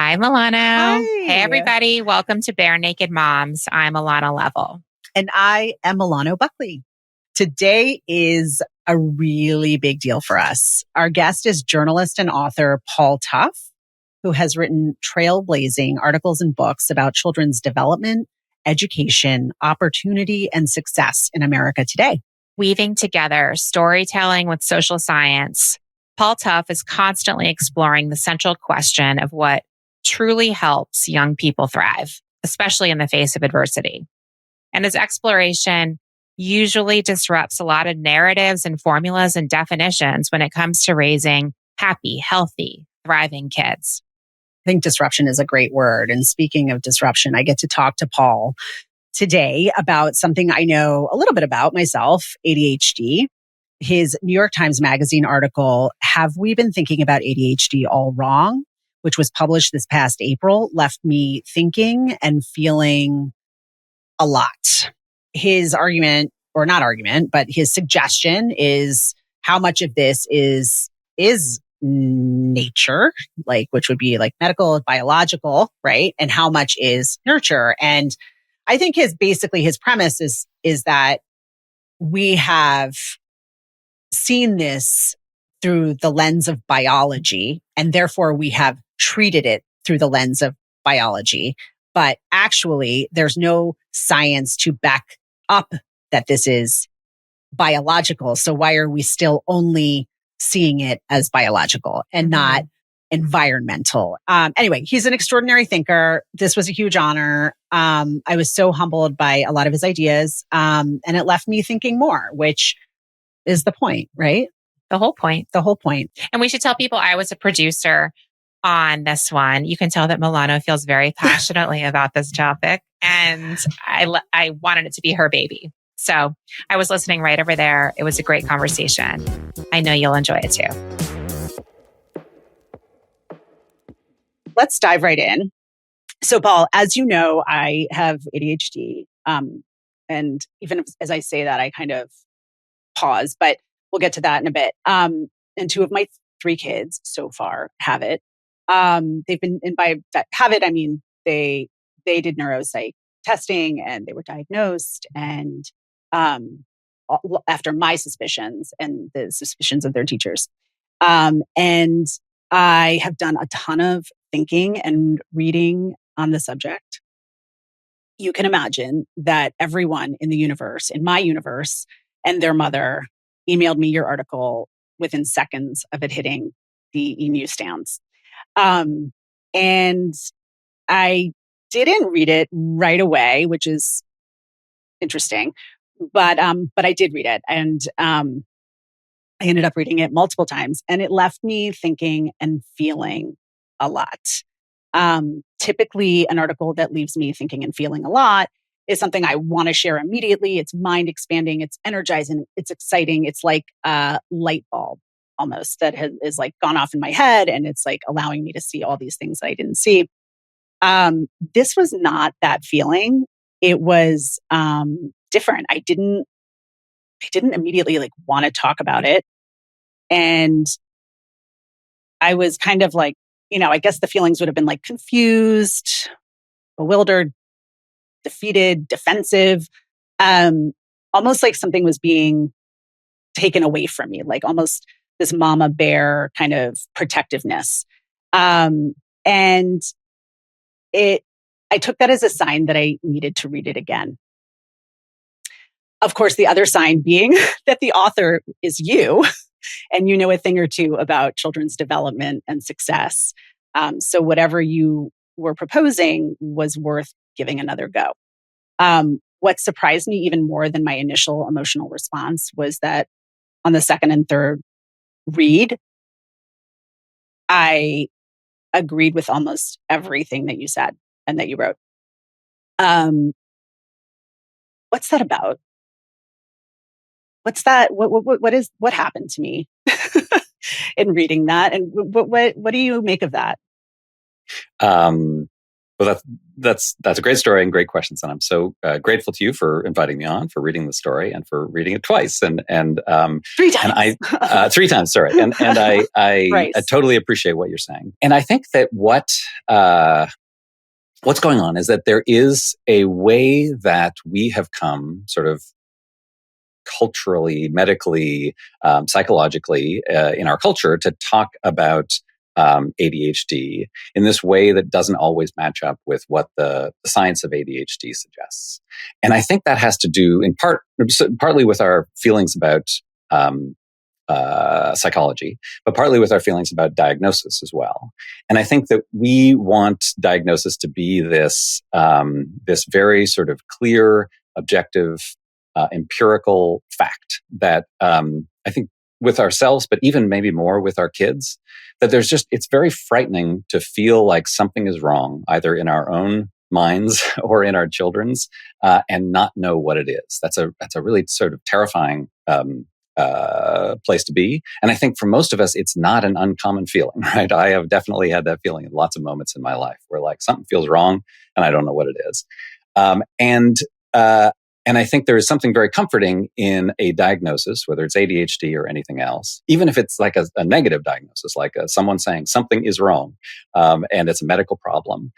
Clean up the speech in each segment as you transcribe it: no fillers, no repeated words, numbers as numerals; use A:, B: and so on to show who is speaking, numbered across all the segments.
A: Hi, Milano. Hey,
B: Hi.
A: everybody. Welcome to Bare Naked Moms. I'm Milano Level.
B: And I am Milano Buckley. Today is a really big deal for us. Our guest is journalist and author Paul Tough, who has written trailblazing articles and books about children's development, education, opportunity, and success in America today.
A: Weaving together storytelling with social science, Paul Tough is constantly exploring the central question of what truly helps young people thrive, especially in the face of adversity. And his exploration usually disrupts a lot of narratives and formulas and definitions when it comes to raising happy, healthy, thriving kids.
B: I think disruption is a great word. And speaking of disruption, I get to talk to Paul today about something I know a little bit about myself, ADHD. His New York Times Magazine article, Have We Been Thinking About ADHD All Wrong?, which was published this past April, left me thinking and feeling a lot. His argument, or not argument, but his suggestion is how much of this is nature, like, which would be like medical, biological, right? And how much is nurture. And I think his premise is that we have seen this through the lens of biology, and therefore we have treated it through the lens of biology. But actually, there's no science to back up that this is biological. So why are we still only seeing it as biological and not environmental? Anyway, he's an extraordinary thinker. This was a huge honor. I was so humbled by a lot of his ideas. And it left me thinking more, which is the point, right?
A: The whole point.
B: The whole point.
A: And we should tell people I was a producer on this one. You can tell that Milano feels very passionately about this topic. And I wanted it to be her baby. So I was listening right over there. It was a great conversation. I know you'll enjoy it too.
B: Let's dive right in. So, Paul, as you know, I have ADHD. And even as I say that, I kind of pause, but we'll get to that in a bit. And two of my three kids so far have it. They've been, and by that have it, I mean, they did neuropsych testing and they were diagnosed. And after my suspicions and the suspicions of their teachers. And I have done a ton of thinking and reading on the subject. You can imagine that everyone in the universe, in my universe, and their mother emailed me your article within seconds of it hitting the newsstands. And I didn't read it right away, which is interesting, but I did read it, and I ended up reading it multiple times, and it left me thinking and feeling a lot. Typically, an article that leaves me thinking and feeling a lot is something I want to share immediately. It's mind expanding, it's energizing, it's exciting. It's like a light bulb almost that is like gone off in my head, and it's like allowing me to see all these things that I didn't see. This was not that feeling. It was different. I didn't immediately like want to talk about it. And I was kind of like, I guess the feelings would have been like confused, bewildered, defeated, defensive, almost like something was being taken away from me, like almost this mama bear kind of protectiveness. And I took that as a sign that I needed to read it again. Of course, the other sign being that the author is you, and you know a thing or two about children's development and success. So whatever you were proposing was worth giving another go. What surprised me even more than my initial emotional response was that on the second and third read, I agreed with almost everything that you said and that you wrote. What's that about? What's that? What happened to me in reading that? And what do you make of that?
C: Well, that's a great story and great questions, and I'm so grateful to you for inviting me on, for reading the story, and for reading it twice, and
B: Three times.
C: and I 3 times. Sorry, and I totally appreciate what you're saying, and I think that what's going on is that there is a way that we have come, sort of culturally, medically, psychologically, in our culture, to talk about ADHD in this way that doesn't always match up with what the science of ADHD suggests. And I think that has to do, in partly with our feelings about psychology, but partly with our feelings about diagnosis as well. And I think that we want diagnosis to be this very sort of clear, objective, empirical fact that I think with ourselves, but even maybe more with our kids, that it's very frightening to feel like something is wrong, either in our own minds or in our children's, and not know what it is. That's a really sort of terrifying place to be. And I think for most of us, it's not an uncommon feeling, right? I have definitely had that feeling in lots of moments in my life where like something feels wrong and I don't know what it is. And I think there is something very comforting in a diagnosis, whether it's ADHD or anything else, even if it's like a negative diagnosis, like someone saying something is wrong, and it's a medical problem.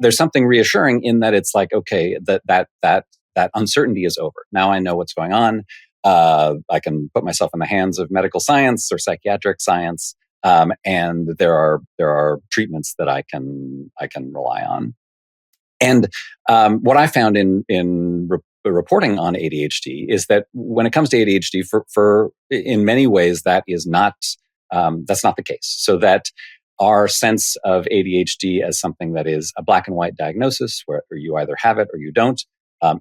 C: There's something reassuring in that it's like, okay, that uncertainty is over. Now I know what's going on. I can put myself in the hands of medical science or psychiatric science, and there are treatments that I can rely on. And what I found in reporting on ADHD is that when it comes to ADHD, for in many ways that is not that's not the case. So that our sense of ADHD as something that is a black and white diagnosis, where you either have it or you don't,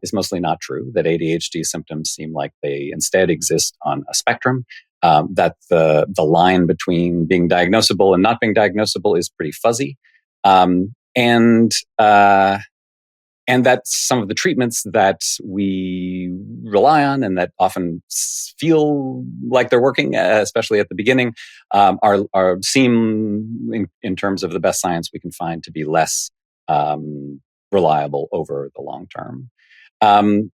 C: is mostly not true. That ADHD symptoms seem like they instead exist on a spectrum. That the line between being diagnosable and not being diagnosable is pretty fuzzy, and that some of the treatments that we rely on and that often feel like they're working, especially at the beginning, seem in terms of the best science we can find to be less reliable over the long term. And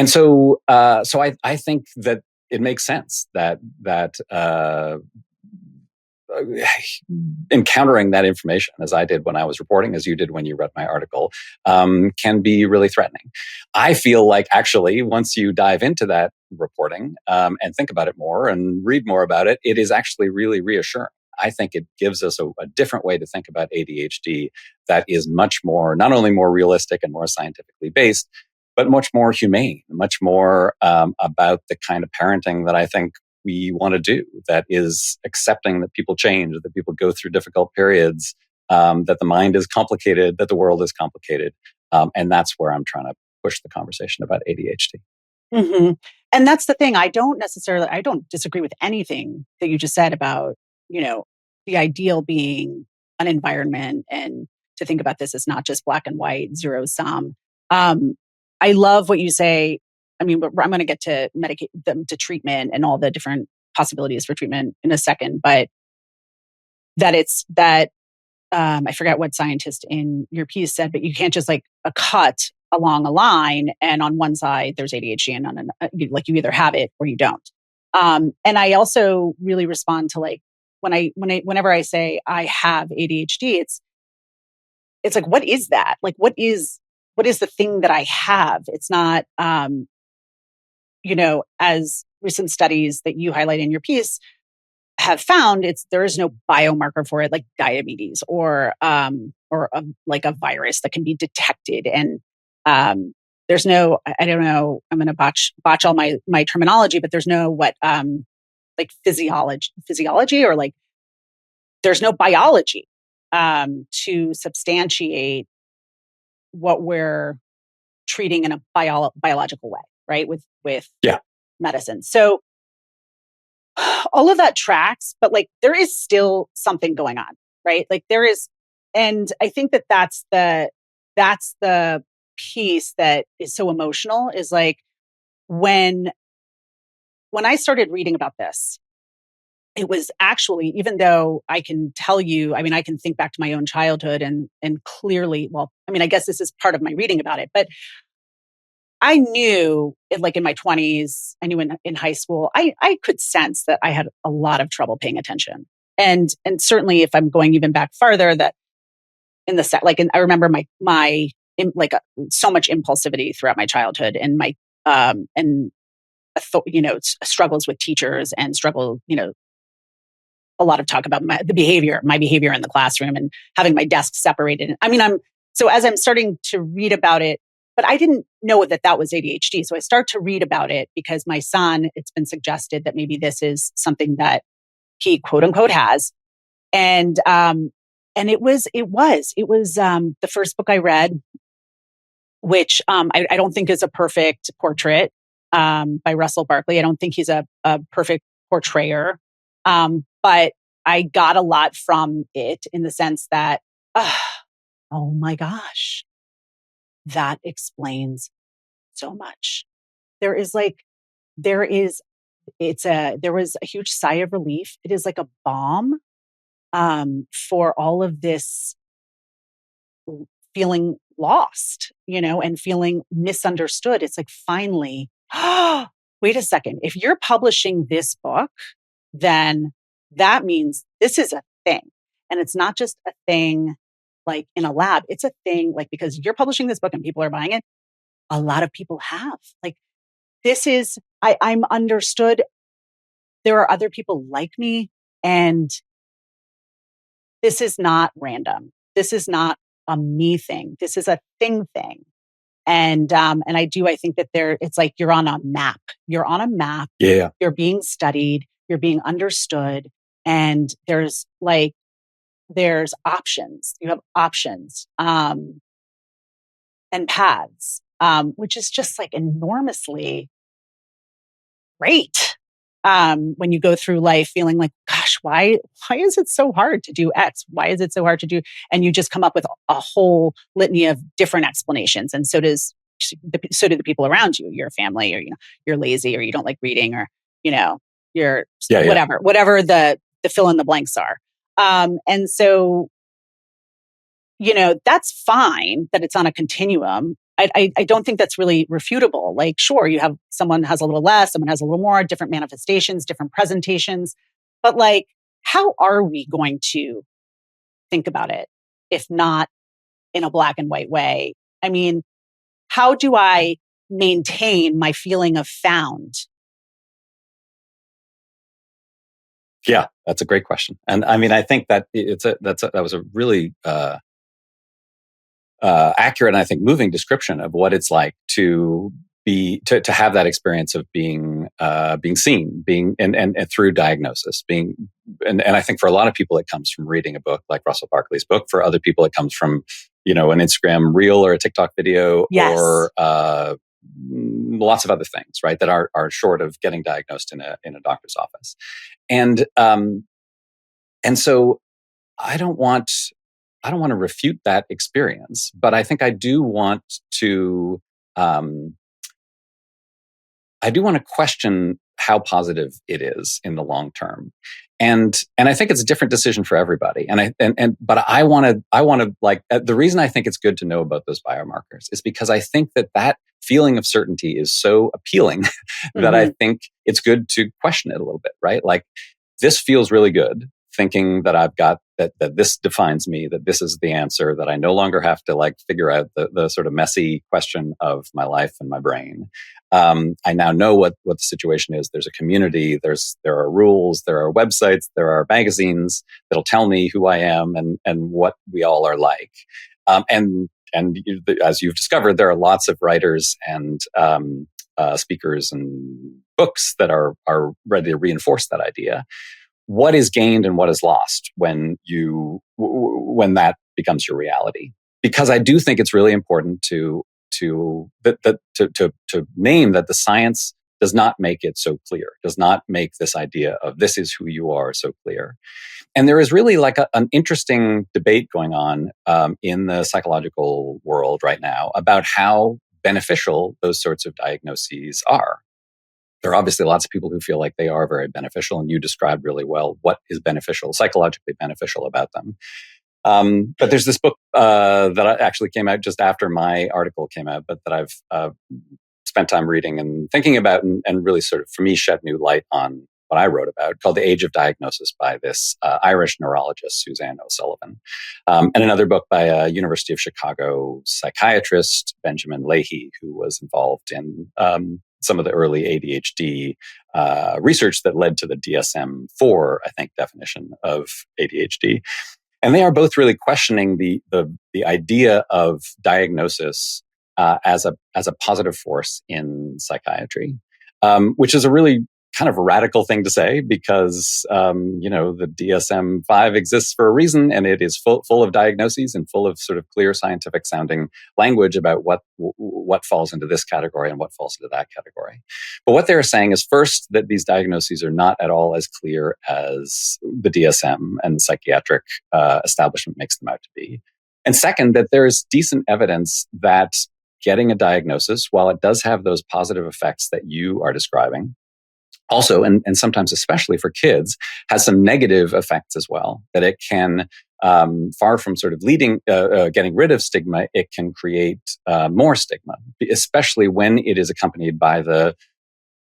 C: so I think that it makes sense that encountering that information, as I did when I was reporting, as you did when you read my article, can be really threatening. I feel like actually, once you dive into that reporting and think about it more and read more about it, it is actually really reassuring. I think it gives us a different way to think about ADHD that is much more, not only more realistic and more scientifically based, but much more humane, much more about the kind of parenting that I think we want to do, that is accepting that people change, that people go through difficult periods, that the mind is complicated, that the world is complicated. And that's where I'm trying to push the conversation about ADHD.
B: Mm-hmm. And that's the thing. I don't disagree with anything that you just said about, the ideal being an environment, and to think about this as not just black and white, zero sum. I love what you say. I mean, I'm going to get to medicate them to treatment and all the different possibilities for treatment in a second, but I forget what scientist in your piece said, but you can't just like a cut along a line and on one side there's ADHD and on like you either have it or you don't. And I also really respond to like whenever I say I have ADHD, it's like, what is that? Like, what is the thing that I have? It's not, as recent studies that you highlight in your piece have found, there is no biomarker for it, like diabetes or like a virus that can be detected. And there's no, I don't know, I'm going to botch all my terminology, but there's no like physiology or like there's no biology to substantiate what we're treating in a biological way, right? With medicine. So all of that tracks, but like there is still something going on, right? Like there is, and I think that's the piece that is so emotional, is like when I started reading about this, it was actually, even though I can tell you, I can think back to my own childhood and clearly, well, I guess this is part of my reading about it, but I knew like in my 20s, I knew in high school, I could sense that I had a lot of trouble paying attention. And certainly if I'm going even back farther, that in the set, I remember so much impulsivity throughout my childhood and my, struggles with teachers and a lot of talk about my behavior in the classroom and having my desk separated. So as I'm starting to read about it, but I didn't know that was ADHD. So I start to read about it because my son, it's been suggested that maybe this is something that he quote unquote has. And it was the first book I read, which I don't think is a perfect portrait by Russell Barkley. I don't think he's a perfect portrayer. But I got a lot from it in the sense that, oh my gosh, that explains so much. There was a huge sigh of relief. It is like a balm for all of this feeling lost, and feeling misunderstood. It's like, finally, wait a second. If you're publishing this book, then that means this is a thing. And it's not just a thing like in a lab. It's a thing like, because you're publishing this book and people are buying it, a lot of people have. Like, I'm understood. There are other people like me. And this is not random. This is not a me thing. This is a thing. And I think that it's like you're on a map. You're on a map.
C: Yeah.
B: You're being studied. You're being understood. And there's options. You have options and paths, which is just like enormously great. When you go through life feeling like, gosh, why is it so hard to do X? Why is it so hard to do? And you just come up with a whole litany of different explanations. And so do the people around you, your family, or, you're lazy, or you don't like reading, or, you're whatever the fill in the blanks are. And so, that's fine that it's on a continuum. I don't think that's really refutable. Like, sure, someone has a little less, someone has a little more, different manifestations, different presentations. But like, how are we going to think about it if not in a black and white way? How do I maintain my feeling of found?
C: Yeah, that's a great question. And I think that that was a really accurate and I think moving description of what it's like to have that experience of being seen, and through diagnosis, and I think for a lot of people it comes from reading a book like Russell Barkley's book. For other people it comes from an Instagram reel or a TikTok video.
B: Yes.
C: Or lots of other things, right, that are short of getting diagnosed in a doctor's office. And so I don't want to refute that experience, but I think I do want to question how positive it is in the long term. And I think it's a different decision for everybody. But I want to the reason I think it's good to know about those biomarkers is because I think that feeling of certainty is so appealing that I think it's good to question it a little bit, right? Like, this feels really good, thinking that I've got that this defines me, that this is the answer, that I no longer have to figure out the sort of messy question of my life and my brain. I now know what the situation is. There's a community, there are rules, there are websites, there are magazines that'll tell me who I am and what we all are like. And as you've discovered, there are lots of writers and speakers and books that are ready to reinforce that idea. What is gained and what is lost when that becomes your reality? Because I do think it's really important to name that the science does not make it so clear, does not make this idea of this is who you are so clear. And there is really an interesting debate going on in the psychological world right now about how beneficial those sorts of diagnoses are. There are obviously lots of people who feel like they are very beneficial, and you described really well what is beneficial, psychologically beneficial about them. But there's this book that actually came out just after my article came out, but that I've spent time reading and thinking about, and really sort of, for me, shed new light on what I wrote about, called The Age of Diagnosis by this Irish neurologist, Suzanne O'Sullivan. And another book by a University of Chicago psychiatrist, Benjamin Leahy, who was involved in some of the early ADHD research that led to the DSM-4, I think, definition of ADHD. And they are both really questioning the idea of diagnosis as a positive force in psychiatry, which is a really kind of radical thing to say, because the DSM-5 exists for a reason, and it is full of diagnoses and full of sort of clear scientific sounding language about what falls into this category and what falls into that category. But what they're saying is, first, that these diagnoses are not at all as clear as the DSM and the psychiatric establishment makes them out to be. And second, that there is decent evidence that getting a diagnosis, while it does have those positive effects that you are describing, also, and sometimes especially for kids, has some negative effects as well. That it can, far from sort of getting rid of stigma, it can create more stigma, especially when it is accompanied by the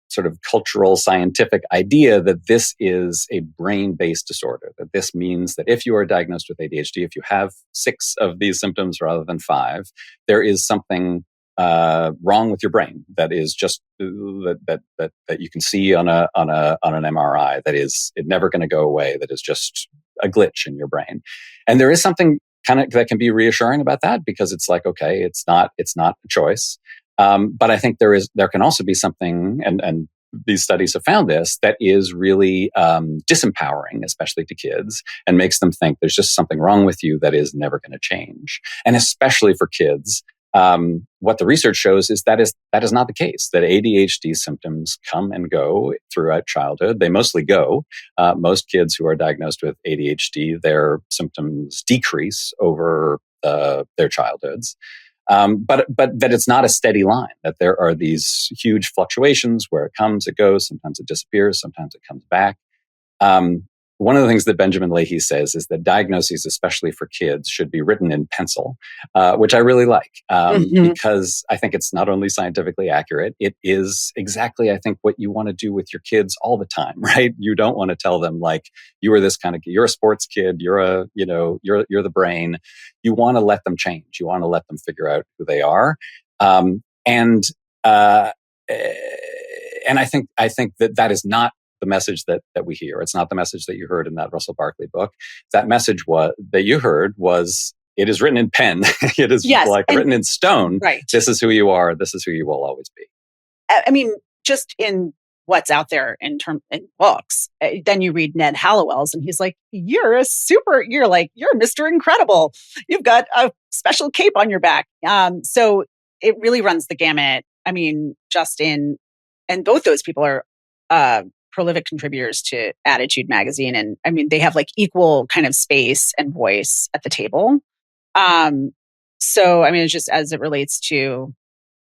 C: sort of cultural scientific idea that this is a brain-based disorder. That this means that if you are diagnosed with ADHD, if you have 6 of these symptoms rather than 5, there is something wrong with your brain that is just that you can see on an MRI, that is never going to go away, that is just a glitch in your brain. And there is something kind of that can be reassuring about that, because it's like, okay, it's not a choice. But I think there can also be something, and these studies have found this, that is really disempowering, especially to kids, and makes them think there's just something wrong with you that is never going to change. And especially for kids, what the research shows is that is not the case, that ADHD symptoms come and go throughout childhood. They mostly go. Most kids who are diagnosed with ADHD, their symptoms decrease over their childhoods. But that it's not a steady line, that there are these huge fluctuations where it comes, it goes, sometimes it disappears, sometimes it comes back. One of the things that Benjamin Leahy says is that diagnoses, especially for kids, should be written in pencil, which I really like, because I think it's not only scientifically accurate, it is exactly, I think, what you want to do with your kids all the time, right? You don't want to tell them, like, you're a sports kid, you're the brain. You want to let them change. You want to let them figure out who they are. And I think that is not the message that we hear. It's not the message that you heard in that Russell Barkley book. That message that you heard was, it is written in pen. It is written in stone.
B: Right.
C: This is who you are. This is who you will always be.
B: I mean, just in what's out there in books, then you read Ned Hallowell's, and he's like, you're Mr. Incredible. You've got a special cape on your back. So it really runs the gamut. I mean, and both those people are prolific contributors to Attitude magazine. And I mean, they have like equal kind of space and voice at the table. So, I mean, it's just as it relates to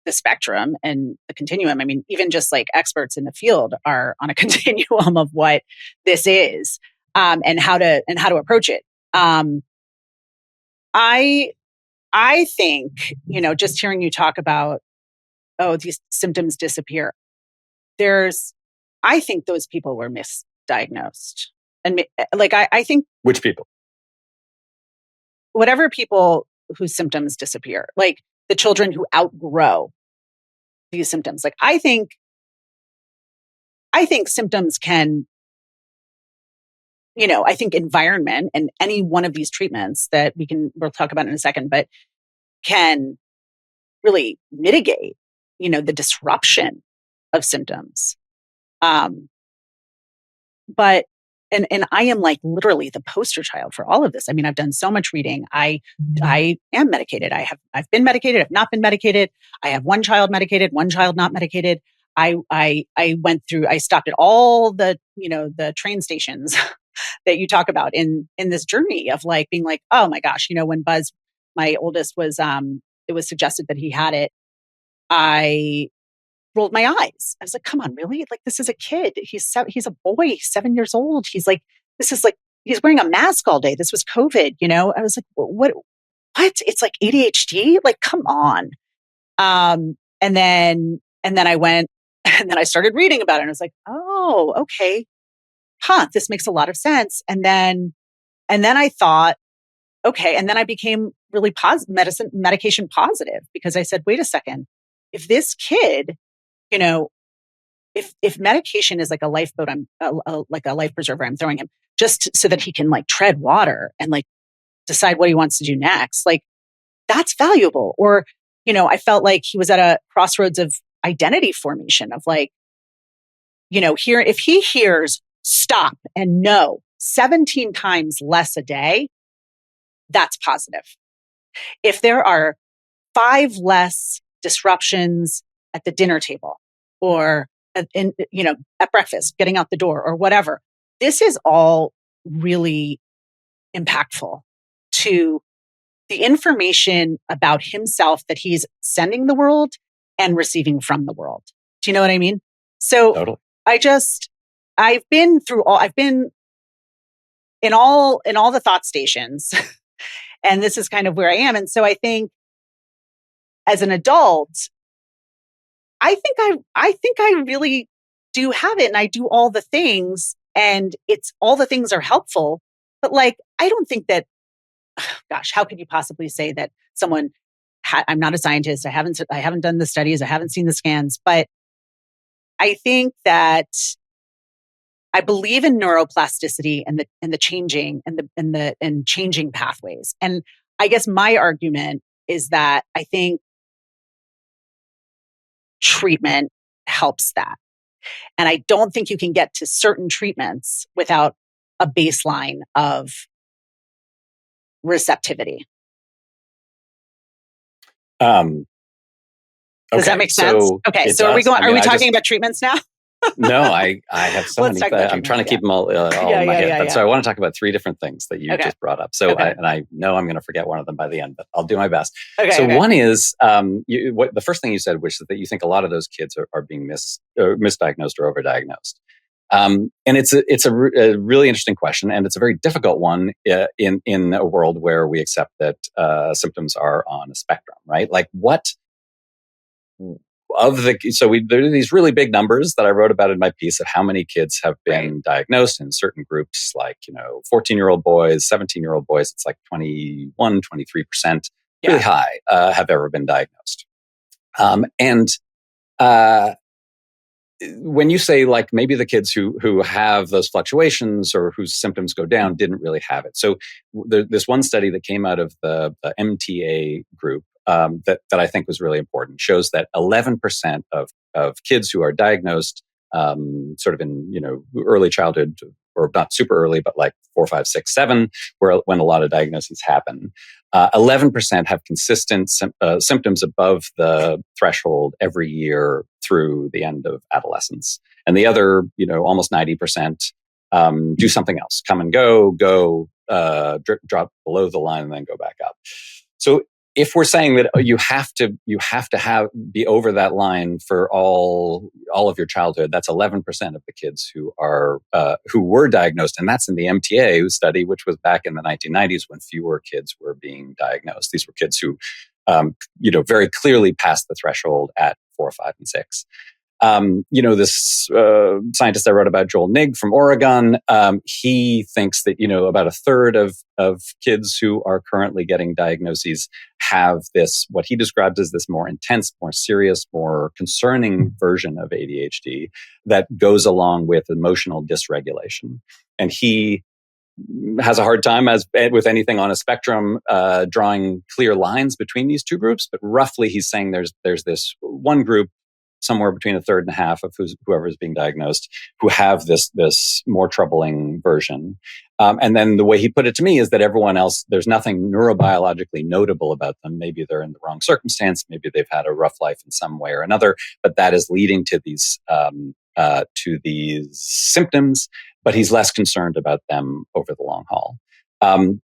B: the spectrum and the continuum. I mean, even just like experts in the field are on a continuum of what this is, and how to approach it. I think, just hearing you talk about, these symptoms disappear. I think those people were misdiagnosed. And I think...
C: Which people?
B: Whatever people whose symptoms disappear, like the children who outgrow these symptoms. Like, I think symptoms can, I think environment and any one of these treatments that we'll talk about in a second, but can really mitigate, the disruption of symptoms. But I am like literally the poster child for all of this. I mean, I've done so much reading. I am medicated. I've been medicated. I've not been medicated. I have one child medicated, one child not medicated. I stopped at all the train stations that you talk about in this journey of like being like, oh my gosh, when Buzz, my oldest, was, it was suggested that he had it. I rolled my eyes. I was like, come on, really? Like, this is a kid. He's a boy. He's 7 years old. He's like, this is like, he's wearing a mask all day. This was COVID, you know? I was like, what? It's like ADHD? Like, come on. And then I went and then I started reading about it and I was like, oh, okay. This makes a lot of sense. And then I thought, okay. And then I became really medication positive because I said, wait a second, if this kid, you know, if medication is like a lifeboat, like a life preserver, I'm throwing him just so that he can like tread water and like decide what he wants to do next. Like that's valuable. Or, I felt like he was at a crossroads of identity formation of like, here, if he hears stop and no 17 times less a day, that's positive. If there are 5 less disruptions at the dinner table or at breakfast, getting out the door or whatever, this is all really impactful to the information about himself that he's sending the world and receiving from the world. Do you know what I mean? So
C: Totally.
B: I've been in all the thought stations and this is kind of where I am. And so I think as an adult, I think I really do have it and I do all the things and all the things are helpful. But like, I don't think that, gosh, how could you possibly say that someone, I'm not a scientist. I haven't done the studies. I haven't seen the scans, but I think that I believe in neuroplasticity and the changing and changing pathways. And I guess my argument is that I think treatment helps that. And I don't think you can get to certain treatments without a baseline of receptivity.
C: Okay,
B: does that make sense?
C: So
B: okay. So are we talking about treatments now?
C: No, I have so many. I'm trying to keep them all in my head. But so I want to talk about 3 different things that you just brought up. So I know I'm going to forget one of them by the end, but I'll do my best. One is the first thing you said, which is that you think a lot of those kids are being misdiagnosed or overdiagnosed. And it's a really interesting question, and it's a very difficult one in a world where we accept that symptoms are on a spectrum, right? Like what there are these really big numbers that I wrote about in my piece of how many kids have been diagnosed in certain groups, like 14-year-old boys, 17-year-old boys. It's like 21, 23%, really high, have ever been diagnosed. When you say like maybe the kids who have those fluctuations or whose symptoms go down didn't really have it. So this one study that came out of the MTA group that I think was really important shows that 11% of kids who are diagnosed sort of in early childhood, or not super early, but like 4, 5, 6, 7, when a lot of diagnoses happen. 11% have consistent symptoms above the threshold every year through the end of adolescence. And the other, almost 90% do something else, come and go, drop below the line and then go back up. So if we're saying that you have to be over that line for all of your childhood, that's 11% of the kids who were diagnosed, and that's in the MTA study, which was back in the 1990s when fewer kids were being diagnosed. These were kids who, very clearly passed the threshold at 4, 5, and 6. This scientist I wrote about, Joel Nigg from Oregon, he thinks that, about a third of kids who are currently getting diagnoses have this, what he describes as this more intense, more serious, more concerning version of ADHD that goes along with emotional dysregulation. And he has a hard time, as with anything on a spectrum, drawing clear lines between these two groups. But roughly, he's saying there's this one group, somewhere between a third and a half of whoever is being diagnosed, who have this more troubling version. And then the way he put it to me is that everyone else, there's nothing neurobiologically notable about them. Maybe they're in the wrong circumstance. Maybe they've had a rough life in some way or another, but that is leading to these symptoms, but he's less concerned about them over the long haul.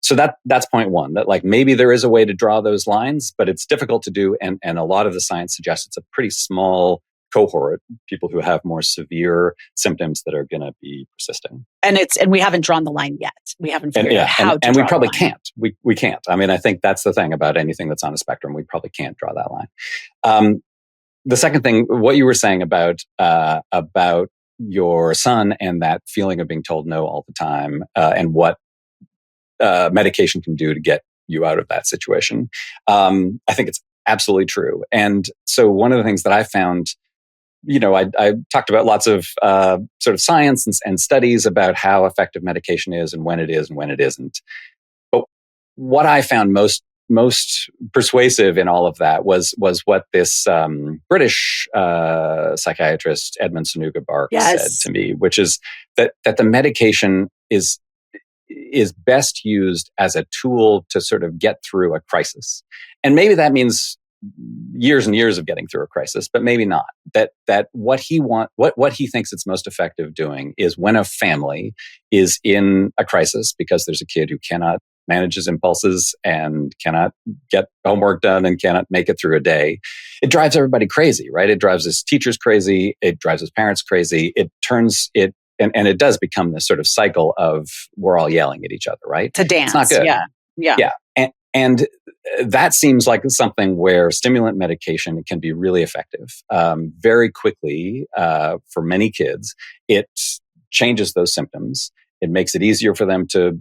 C: So that's point one, that like maybe there is a way to draw those lines, but it's difficult to do. And a lot of the science suggests it's a pretty small cohort, people who have more severe symptoms that are going to be persisting.
B: And we haven't drawn the line yet. We haven't figured out how to
C: and
B: draw
C: we probably
B: the line.
C: can't. We can't. I mean, I think that's the thing about anything that's on a spectrum. We probably can't draw that line. The second thing, what you were saying about your son and that feeling of being told no all the time, and what medication can do to get you out of that situation. I think it's absolutely true. And so one of the things that I found, I talked about lots of sort of science and studies about how effective medication is and when it is and when it isn't. But what I found most persuasive in all of that was what this British psychiatrist Edmund Sonuga-Barke said to me, which is that the medication is best used as a tool to sort of get through a crisis. And maybe that means years and years of getting through a crisis, but maybe not. That what he thinks it's most effective doing is when a family is in a crisis because there's a kid who cannot manage his impulses and cannot get homework done and cannot make it through a day. It drives everybody crazy, right? It drives his teachers crazy. It drives his parents crazy. It turns it, and it does become this sort of cycle of we're all yelling at each other, right?
B: To dance.
C: It's not good.
B: Yeah.
C: And that seems like something where stimulant medication can be really effective. Very quickly, for many kids, it changes those symptoms. It makes it easier for them to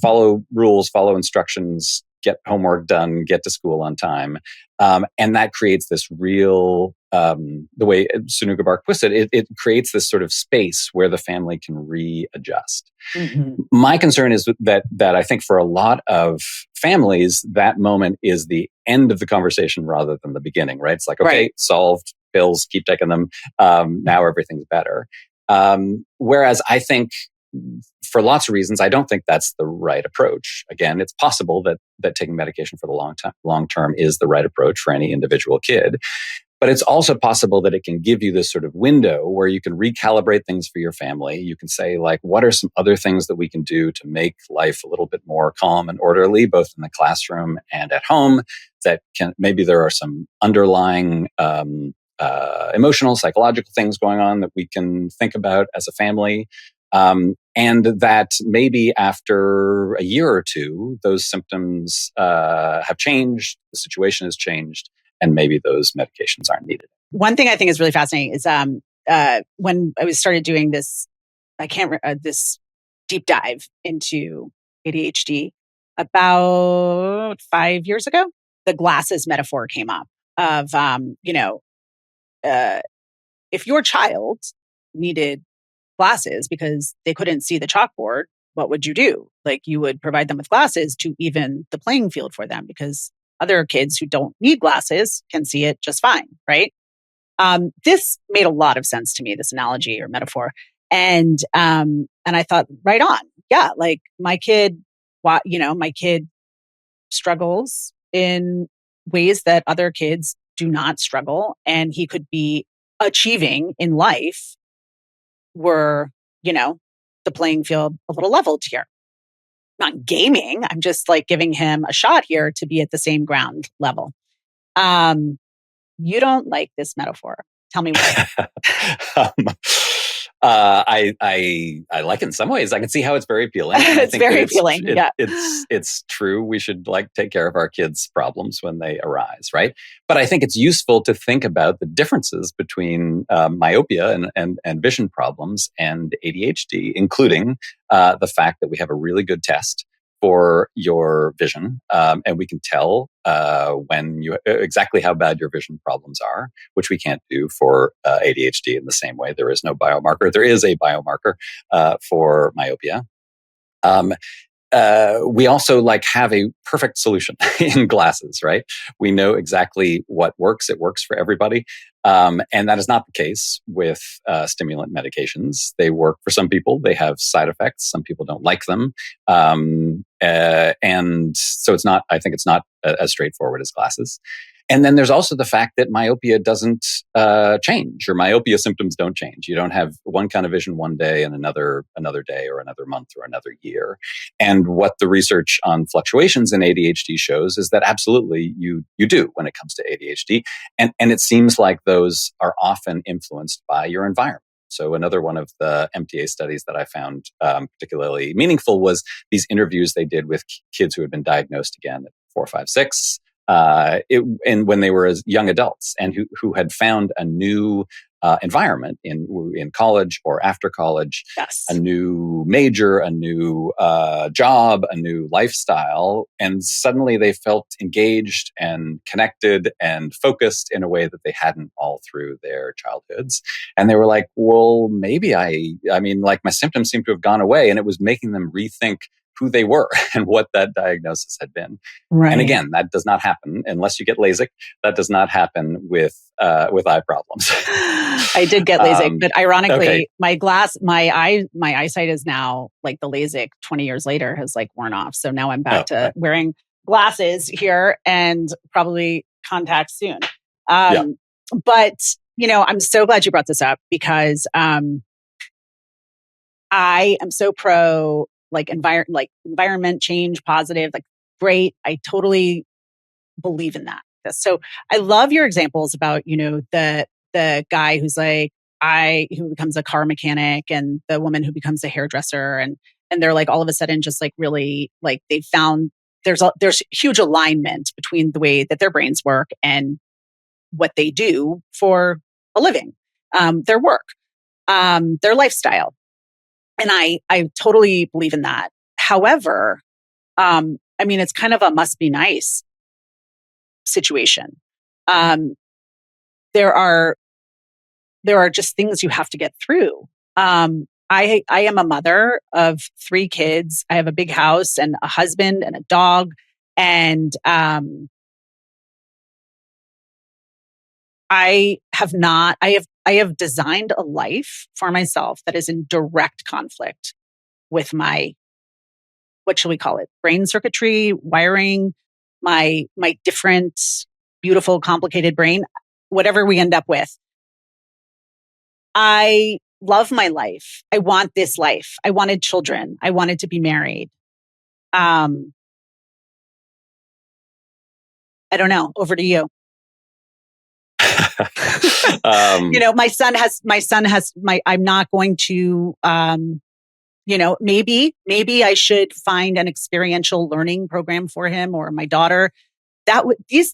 C: follow rules, follow instructions, get homework done, get to school on time. And that creates this real, the way Sonuga-Barke puts it creates this sort of space where the family can readjust. Mm-hmm. My concern is that I think for a lot of families, that moment is the end of the conversation rather than the beginning, right? It's like, okay, solved, pills, keep taking them. Now everything's better. Whereas I think, for lots of reasons, I don't think that's the right approach. Again, it's possible that taking medication for the long term is the right approach for any individual kid. But it's also possible that it can give you this sort of window where you can recalibrate things for your family. You can say, like, what are some other things that we can do to make life a little bit more calm and orderly, both in the classroom and at home, that maybe there are some underlying emotional, psychological things going on that we can think about as a family. And that maybe after a year or two, those symptoms have changed, the situation has changed, and maybe those medications aren't needed.
B: One thing I think is really fascinating is when I started doing this, this deep dive into ADHD about 5 years ago, the glasses metaphor came up of, if your child needed glasses because they couldn't see the chalkboard, what would you do? Like, you would provide them with glasses to even the playing field for them because other kids who don't need glasses can see it just fine, right? This made a lot of sense to me, this analogy or metaphor. And I thought, right on. Yeah, like my kid struggles in ways that other kids do not struggle, and he could be achieving in life were, the playing field a little leveled here. Not gaming. I'm just like giving him a shot here to be at the same ground level. You don't like this metaphor. Tell me why.
C: I like it in some ways. I can see how it's very appealing.
B: It's very appealing. Yeah.
C: It's true. We should take care of our kids' problems when they arise, right? But I think it's useful to think about the differences between myopia and vision problems and ADHD, including the fact that we have a really good test for your vision, and we can tell when exactly how bad your vision problems are, which we can't do for ADHD in the same way. There is no biomarker. There is a biomarker for myopia. We also have a perfect solution in glasses, right? We know exactly what works. It works for everybody. And that is not the case with stimulant medications. They work for some people. They have side effects. Some people don't like them. And so I think it's not as straightforward as glasses. And then there's also the fact that myopia doesn't change, or myopia symptoms don't change. You don't have one kind of vision one day and another day or another month or another year. And what the research on fluctuations in ADHD shows is that absolutely you do when it comes to ADHD. And it seems like those are often influenced by your environment. So another one of the MTA studies that I found particularly meaningful was these interviews they did with kids who had been diagnosed again at 4, 5, 6. And when they were as young adults, and who had found a new environment in college or after college,
B: Yes.
C: a new major, a new job, a new lifestyle, and suddenly they felt engaged and connected and focused in a way that they hadn't all through their childhoods. And they were like, well, maybe I mean, like, my symptoms seem to have gone away, and it was making them rethink who they were and what that diagnosis had been.
B: Right.
C: And again, that does not happen unless you get LASIK. That does not happen with eye problems.
B: I did get LASIK, but ironically,
C: okay.
B: my eyesight is now, like, the LASIK 20 years later has, like, worn off. So now I'm back to wearing glasses here and probably contacts soon. But, I'm so glad you brought this up, because I am so pro, environment change, positive, like, great. I totally believe in that. So I love your examples about, the guy who's like, who becomes a car mechanic, and the woman who becomes a hairdresser, and they're, like, all of a sudden just, like, really, like, they found there's huge alignment between the way that their brains work and what they do for a living, their work, their lifestyle. And I totally believe in that. However, it's kind of a must be nice situation. There are just things you have to get through. I am a mother of 3 kids. I have a big house and a husband and a dog. And I have designed a life for myself that is in direct conflict with my, what shall we call it? Brain circuitry, wiring, my different, beautiful, complicated brain, whatever we end up with. I love my life. I want this life. I wanted children. I wanted to be married. I don't know. Over to you. I'm not going to, maybe I should find an experiential learning program for him or my daughter. These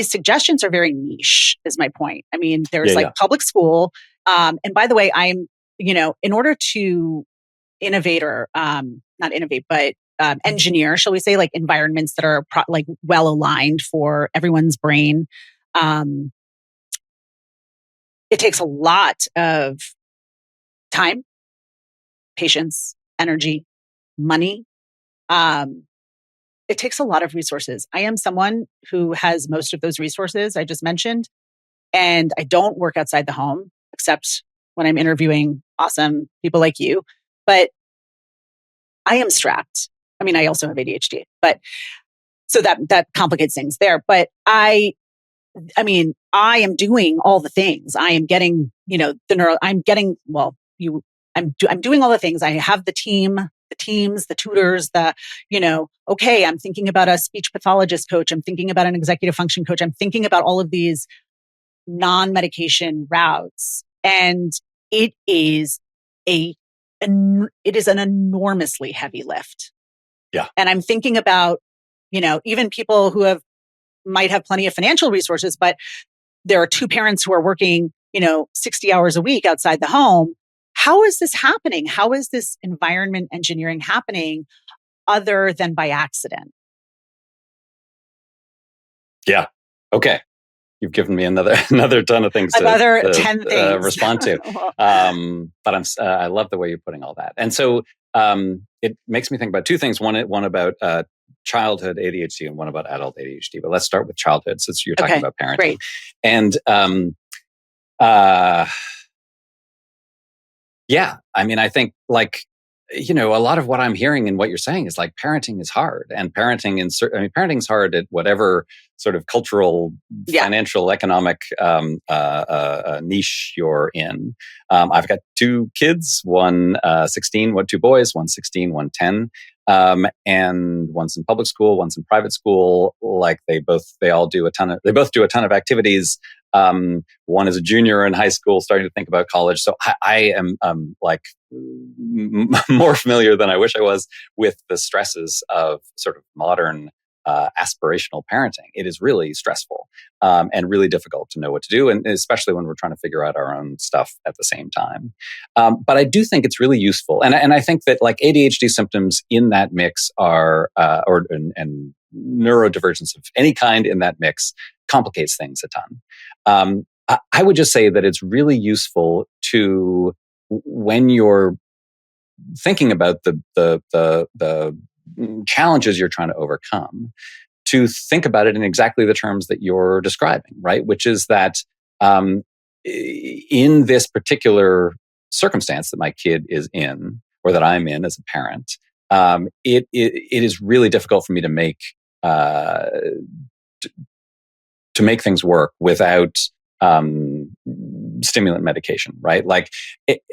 B: suggestions are very niche, is my point. I mean, there's public school. And by the way, I'm, in order to innovate or, not innovate, but engineer, shall we say, like, environments that are well aligned for everyone's brain. It takes a lot of time, patience, energy, money. It takes a lot of resources. I am someone who has most of those resources I just mentioned, and I don't work outside the home except when I'm interviewing awesome people like you. But I am strapped. I mean, I also have ADHD, but so that complicates things there. But I am doing all the things. I am getting, I'm doing all the things. I have the teams, the tutors, okay, I'm thinking about a speech pathologist coach. I'm thinking about an executive function coach. I'm thinking about all of these non-medication routes. And it is an enormously heavy lift.
C: Yeah.
B: And I'm thinking about, even people who might have plenty of financial resources, but there are 2 parents who are working, 60 hours a week outside the home. How is this happening? How is this environment engineering happening other than by accident?
C: Yeah. Okay. You've given me another ton of things
B: 10 things
C: respond to. But I love the way you're putting all that. And so it makes me think about 2 things. One about childhood ADHD and one about adult ADHD. But let's start with childhood, since you're talking about parenting.
B: Great.
C: And I think, like, a lot of what I'm hearing and what you're saying is like parenting is hard, and parenting is hard at whatever sort of cultural, financial, economic niche you're in. I've got two kids, one 16, two boys, one 16, one 10. And one's in public school, one's in private school. Like they both do a ton of activities. One is a junior in high school, starting to think about college. So I am like more familiar than I wish I was with the stresses of sort of modern aspirational parenting. It is really stressful and really difficult to know what to do, and especially when we're trying to figure out our own stuff at the same time. But I do think it's really useful, and I think that like ADHD symptoms in that mix are, and neurodivergence of any kind in that mix complicates things a ton. I would just say that it's really useful to, when you're thinking about the challenges you're trying to overcome, to think about it in exactly the terms that you're describing, right? Which is that in this particular circumstance that my kid is in, or that I'm in as a parent, it is really difficult for me to make things work without stimulant medication, right? Like,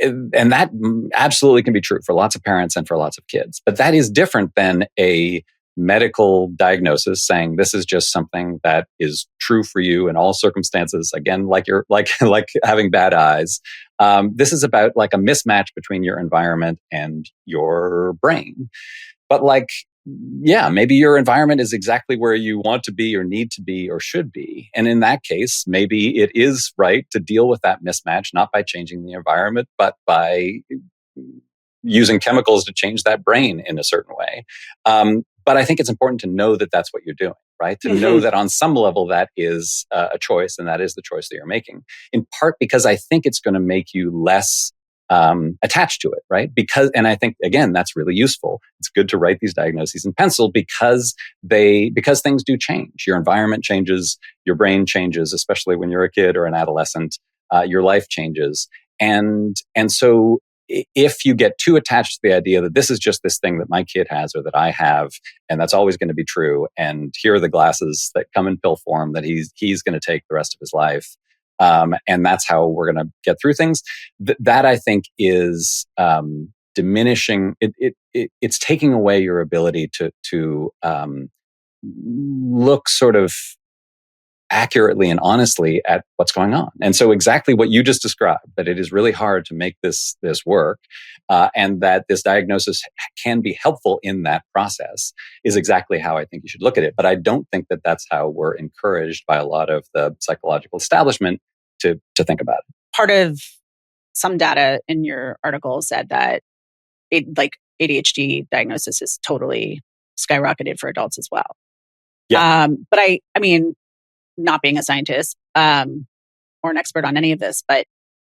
C: and that absolutely can be true for lots of parents and for lots of kids. But that is different than a medical diagnosis saying this is just something that is true for you in all circumstances. Again, like you're like having bad eyes. This is about like a mismatch between your environment and your brain. But like, yeah, maybe your environment is exactly where you want to be or need to be or should be. And in that case, maybe it is right to deal with that mismatch, not by changing the environment, but by using chemicals to change that brain in a certain way. But I think it's important to know that that's what you're doing, right? To know that on some level that is a choice, and that is the choice that you're making. In part because I think it's going to make you less attached to it, right? And I think, again, that's really useful. It's good to write these diagnoses in pencil because things do change. Your environment changes, your brain changes, especially when you're a kid or an adolescent. Your life changes, and so if you get too attached to the idea that this is just this thing that my kid has or that I have, and that's always going to be true, and here are the glasses that come in pill form that he's going to take the rest of his life. And that's how we're going to get through things. That I think is diminishing. It's taking away your ability to look sort of accurately and honestly at what's going on. And so exactly what you just described, that it is really hard to make this work, and that this diagnosis can be helpful in that process, is exactly how I think you should look at it. But I don't think that that's how we're encouraged by a lot of the psychological establishment to think about it.
B: Part of some data in your article said that ADHD diagnosis is totally skyrocketed for adults as well.
C: Yeah.
B: But I mean, not being a scientist or an expert on any of this, but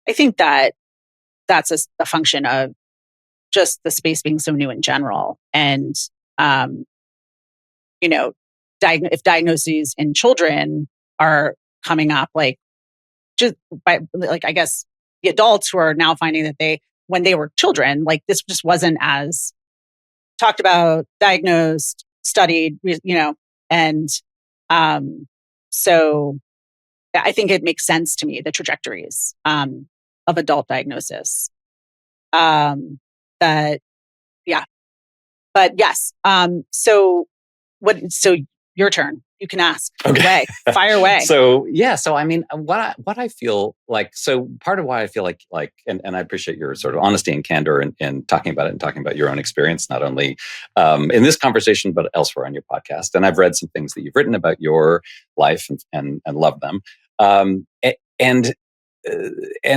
B: I think that that's a function of just the space being so new in general. And, if diagnoses in children are coming up, like just by, like, I guess the adults who are now finding that when they were children, like this just wasn't as talked about, diagnosed, studied, and, so I think it makes sense to me, the trajectories of adult diagnosis. But yes. So your turn. You can ask.
C: Okay.
B: Fire away.
C: So I mean, what I feel like, so part of why I feel like, and I appreciate your sort of honesty and candor in talking about it and talking about your own experience, not only in this conversation, but elsewhere on your podcast. And I've read some things that you've written about your life and love them. And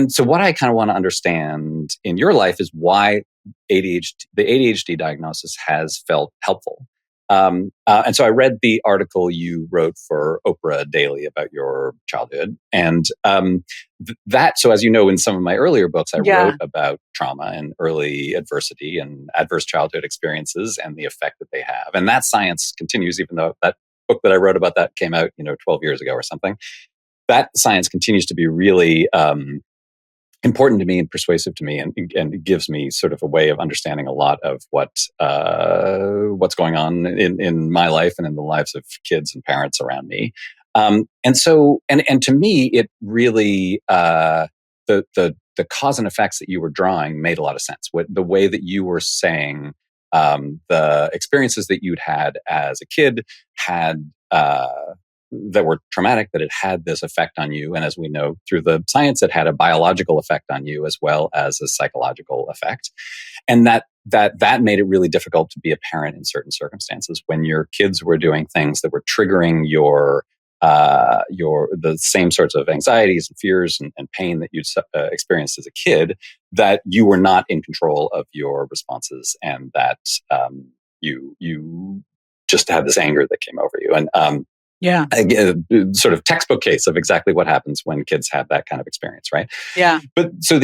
C: so what I kind of want to understand in your life is why the ADHD diagnosis has felt helpful. And so I read the article you wrote for Oprah Daily about your childhood. And so as you know, in some of my earlier books, I wrote about trauma and early adversity and adverse childhood experiences and the effect that they have. And that science continues, even though that book that I wrote about that came out, 12 years ago or something. That science continues to be really important to me and persuasive to me, and it gives me sort of a way of understanding a lot of what's going on in my life and in the lives of kids and parents around me. And to me, it really the cause and effects that you were drawing made a lot of sense. The way that you were saying the experiences that you'd had as a kid had. That were traumatic, that it had this effect on you. And as we know through the science, it had a biological effect on you as well as a psychological effect. And that made it really difficult to be a parent in certain circumstances when your kids were doing things that were triggering your the same sorts of anxieties and fears and pain that you'd experienced as a kid, that you were not in control of your responses, and that you just had this anger that came over you. And
B: Yeah.
C: Sort of textbook case of exactly what happens when kids have that kind of experience, right?
B: Yeah.
C: But so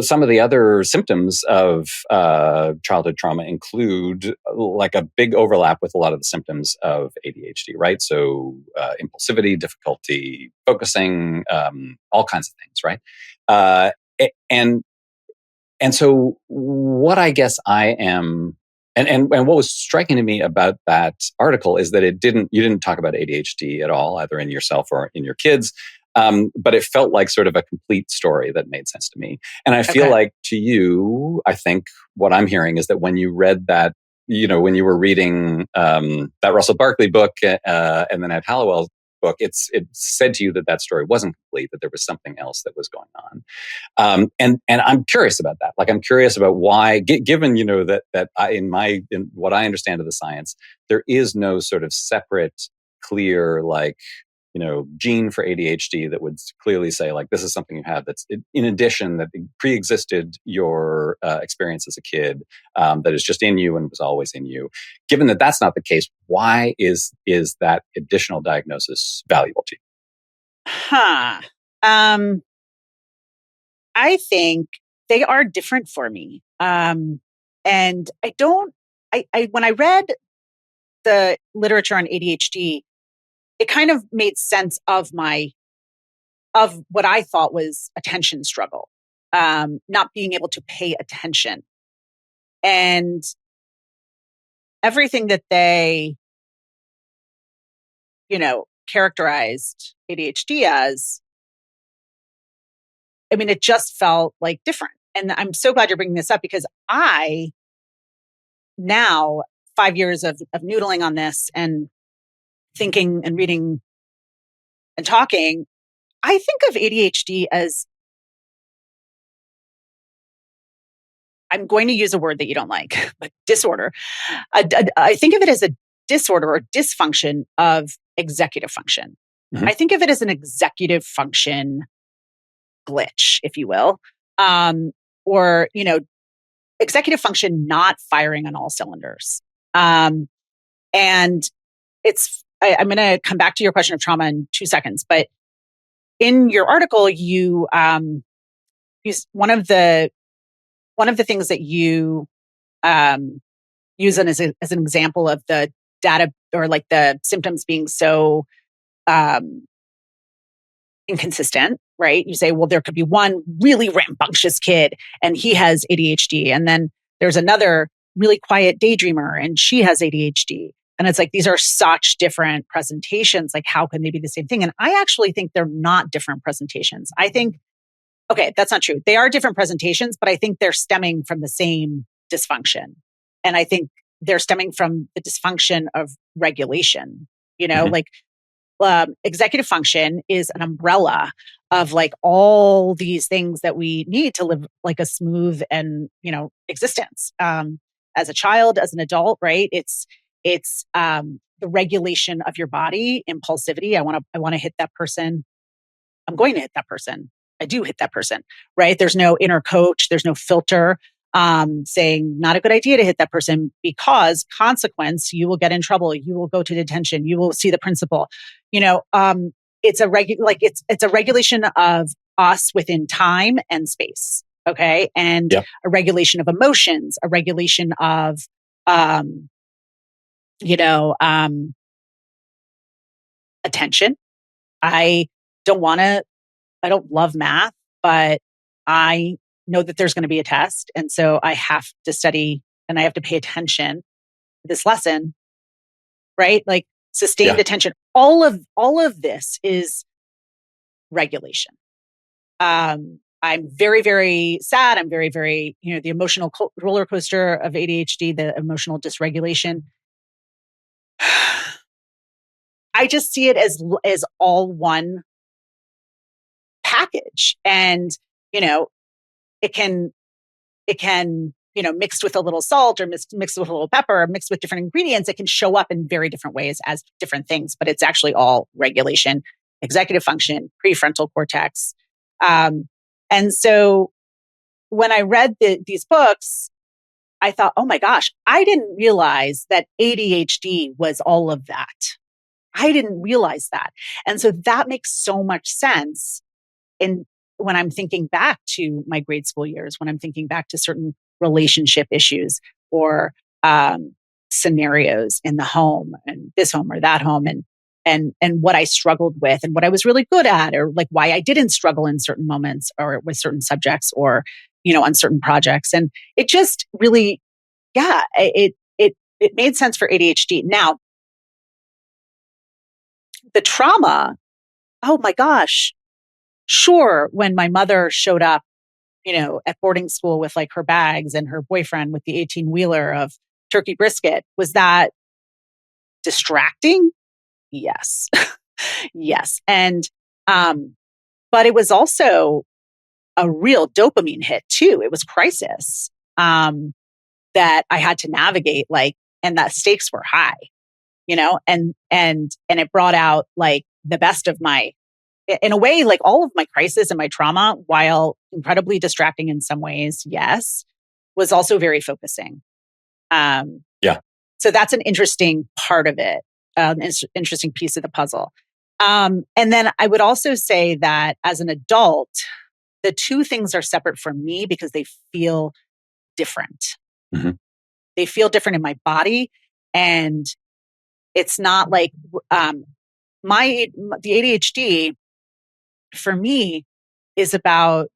C: some of the other symptoms of childhood trauma include like a big overlap with a lot of the symptoms of ADHD, right? So impulsivity, difficulty focusing, all kinds of things, right? And so what I guess I am, and what was striking to me about that article is that you didn't talk about ADHD at all, either in yourself or in your kids. But it felt like sort of a complete story that made sense to me. And I feel like to you, I think what I'm hearing is that when you read that, when you were reading that Russell Barkley book and then Ed Hallowell's book, it said to you that story wasn't complete, that there was something else that was going on. And I'm curious about that. Like, I'm curious about why, given in what I understand of the science, there is no sort of separate, clear, like, gene for ADHD that would clearly say, like, this is something you have that's in addition, that pre-existed your experience as a kid, that is just in you and was always in you. Given that that's not the case, why is that additional diagnosis valuable to you?
B: I think they are different for me. And when I read the literature on ADHD, it kind of made sense of what I thought was attention struggle, not being able to pay attention. And everything that they, characterized ADHD as, I mean, it just felt like different. And I'm so glad you're bringing this up, because I now, 5 years of noodling on this and thinking and reading and talking, I think of ADHD as, I'm going to use a word that you don't like, but disorder. I think of it as a disorder or dysfunction of executive function.
C: Mm-hmm.
B: I think of it as an executive function glitch, if you will. Or, executive function not firing on all cylinders. And I'm going to come back to your question of trauma in 2 seconds, but in your article, you one of the things that you use as an example of the data, or like the symptoms being so inconsistent, right? You say, well, there could be one really rambunctious kid and he has ADHD. And then there's another really quiet daydreamer and she has ADHD. And it's like, these are such different presentations. Like, how can they be the same thing? And I actually think they're not different presentations. I think, okay, that's not true. They are different presentations, but I think they're stemming from the same dysfunction. And I think they're stemming from the dysfunction of regulation,
C: Mm-hmm.
B: like, executive function is an umbrella of like all these things that we need to live like a smooth and, existence. As a child, as an adult, right? It's the regulation of your body, impulsivity. I want to hit that person. I'm going to hit that person. I do hit that person, right? There's no inner coach. There's no filter saying not a good idea to hit that person, because consequence, you will get in trouble. You will go to detention. You will see the principal. It's a regulation of us within time and space. Okay. And
C: Yep.
B: a regulation of emotions, a regulation of, attention. I don't love math, but I know that there's going to be a test. And so I have to study and I have to pay attention to this lesson, right? Like sustained attention. All of this is regulation. I'm very, very sad. I'm very, very, the emotional roller coaster of ADHD, the emotional dysregulation. I just see it as all one package. And, it can, mixed with a little salt or mixed with a little pepper, mixed with different ingredients, it can show up in very different ways as different things, but it's actually all regulation, executive function, prefrontal cortex. And so when I read these books, I thought, oh my gosh, I didn't realize that ADHD was all of that. I didn't realize that. And so that makes so much sense when I'm thinking back to my grade school years, when I'm thinking back to certain relationship issues or scenarios in the home and this home or that home and what I struggled with and what I was really good at, or like why I didn't struggle in certain moments or with certain subjects or, on certain projects. And it just really, it made sense for ADHD. Now, the trauma, oh my gosh, sure, when my mother showed up, at boarding school with like her bags and her boyfriend with the 18-wheeler of turkey brisket, was that distracting? Yes. Yes. And, but it was also a real dopamine hit too. It was crisis, that I had to navigate, and that stakes were high, and it brought out like the best of in a way, like all of my crisis and my trauma, while incredibly distracting in some ways, yes, was also very focusing. So that's an interesting part of it, an interesting piece of the puzzle. And then I would also say that as an adult, the two things are separate from me because they feel different.
C: Mm-hmm.
B: They feel different in my body. And it's not like the ADHD for me is about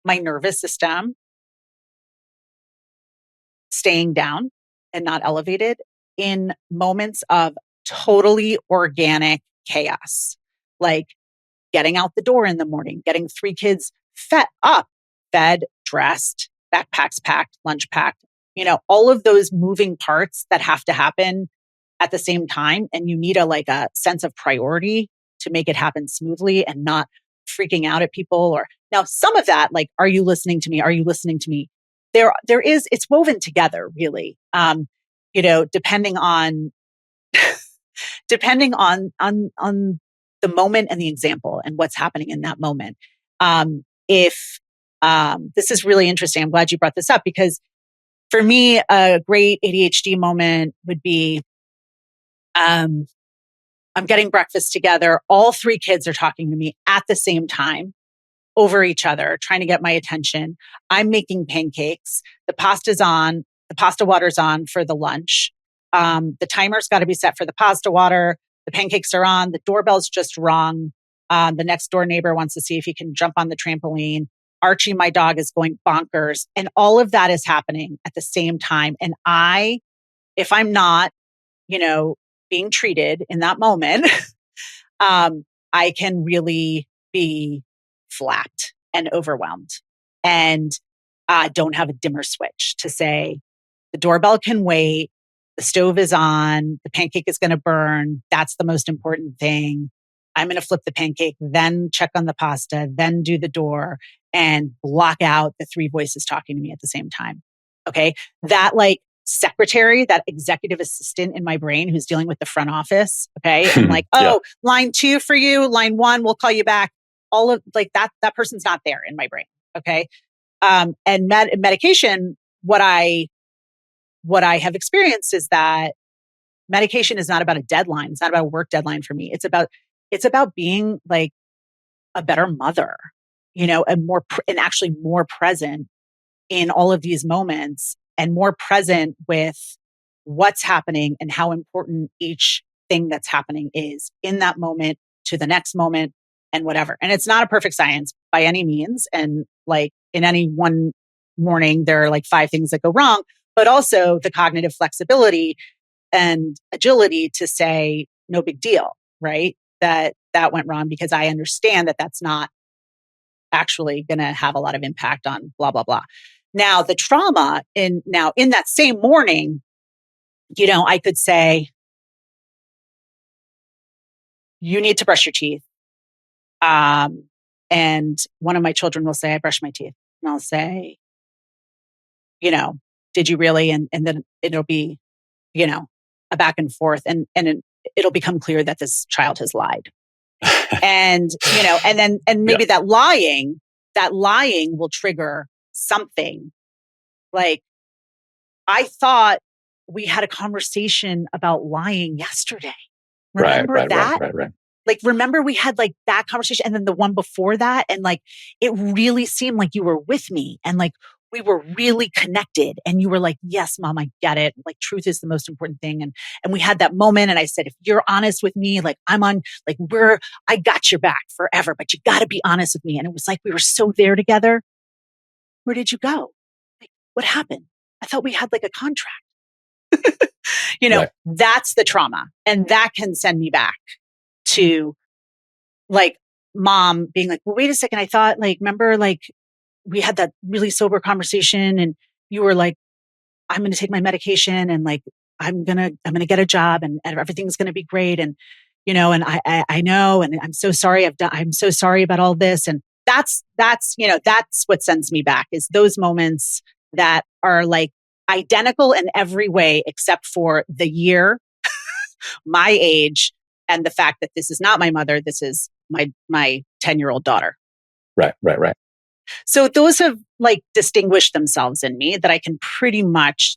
B: my nervous system staying down and not elevated in moments of totally organic chaos, like getting out the door in the morning, getting 3 kids fed, dressed, backpacks packed, lunch packed, all of those moving parts that have to happen at the same time. And you need a sense of priority to make it happen smoothly and not freaking out at people. Or now some of that, like, are you listening to me? Are you listening to me? There is, it's woven together really. Depending on, the moment and the example and what's happening in that moment. If this is really interesting, I'm glad you brought this up because for me, a great ADHD moment would be, I'm getting breakfast together. All 3 kids are talking to me at the same time over each other, trying to get my attention. I'm making pancakes. The pasta water's on for the lunch. The timer's got to be set for the pasta water. The pancakes are on. The doorbell's just rung. The next door neighbor wants to see if he can jump on the trampoline. Archie, my dog, is going bonkers. And all of that is happening at the same time. And if I'm not, being treated in that moment, I can really be flapped and overwhelmed. And I don't have a dimmer switch to say, the doorbell can wait. The stove is on. The pancake is going to burn. That's the most important thing. I'm going to flip the pancake, then check on the pasta, then do the door and block out the 3 voices talking to me at the same time. Okay. That secretary, that executive assistant in my brain who's dealing with the front office. Okay. I'm like, line 2 for you, line 1, we'll call you back. All of that person's not there in my brain. Okay. And medication, what I have experienced is that medication is not about a deadline. It's not about a work deadline for me. It's about being like a better mother, and actually more present in all of these moments and more present with what's happening and how important each thing that's happening is in that moment to the next moment and whatever. And it's not a perfect science by any means. And like in any one morning, there are like 5 things that go wrong, but also the cognitive flexibility and agility to say, no big deal, right? That went wrong because I understand that that's not actually going to have a lot of impact on blah, blah, blah. Now the trauma in that same morning, I could say, you need to brush your teeth. And one of my children will say, I brush my teeth. And I'll say, did you really? And then it'll be, a back and forth. And it'll become clear that this child has lied. And, and maybe that lying will trigger something. Like, I thought we had a conversation about lying yesterday. Remember that?
C: Right.
B: Like, remember we had like that conversation and then the one before that. And like, it really seemed like you were with me and like, we were really connected and you were like, yes, mom, I get it. Like, truth is the most important thing. And we had that moment. And I said, if you're honest with me, like I got your back forever, but you got to be honest with me. And it was like, we were so there together. Where did you go? Like, what happened? I thought we had like a contract.
C: Right.
B: That's the trauma. And that can send me back to like mom being like, well, wait a second. I thought like, remember, like we had that really sober conversation and you were like, I'm going to take my medication and like, I'm going to get a job and everything's going to be great. And, and I know, and I'm so sorry. I'm so sorry about all this. And that's what sends me back is those moments that are like identical in every way, except for the year, my age, and the fact that this is not my mother. This is my 10-year-old daughter.
C: Right.
B: So those have like distinguished themselves in me that I can pretty much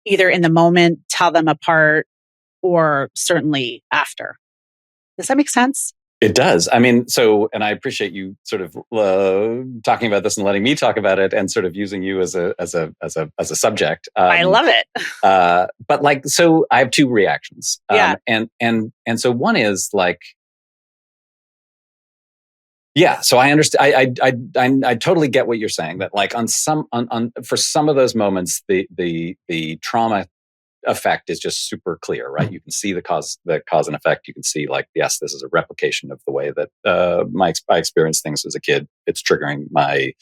B: either in the moment tell them apart or certainly after. Does that make sense?
C: It does. I mean, and I appreciate you sort of talking about this and letting me talk about it, and sort of using you as a subject.
B: I love it.
C: But like, so I have 2 reactions.
B: Yeah.
C: And so one is like, yeah. So I understand. I totally get what you're saying. That like for some of those moments, the trauma effect is just super clear, right? You can see the cause and effect. You can see like, yes, this is a replication of the way that I experienced things as a kid. It's triggering my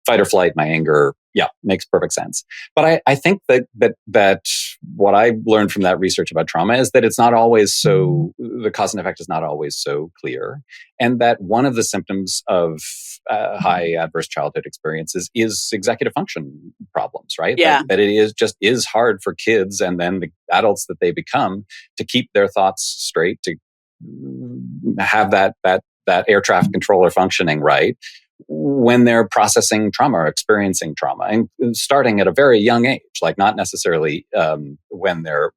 C: fight or flight, my anger. Yeah, makes perfect sense. But I think that what I learned from that research about trauma is that it's not always the cause and effect is not always so clear. And that one of the symptoms of high adverse childhood experiences is executive function problems, right?
B: Yeah.
C: That it is hard for kids and then the adults that they become to keep their thoughts straight, to have that air traffic controller functioning right when they're processing trauma or experiencing trauma, and starting at a very young age, like not necessarily when they're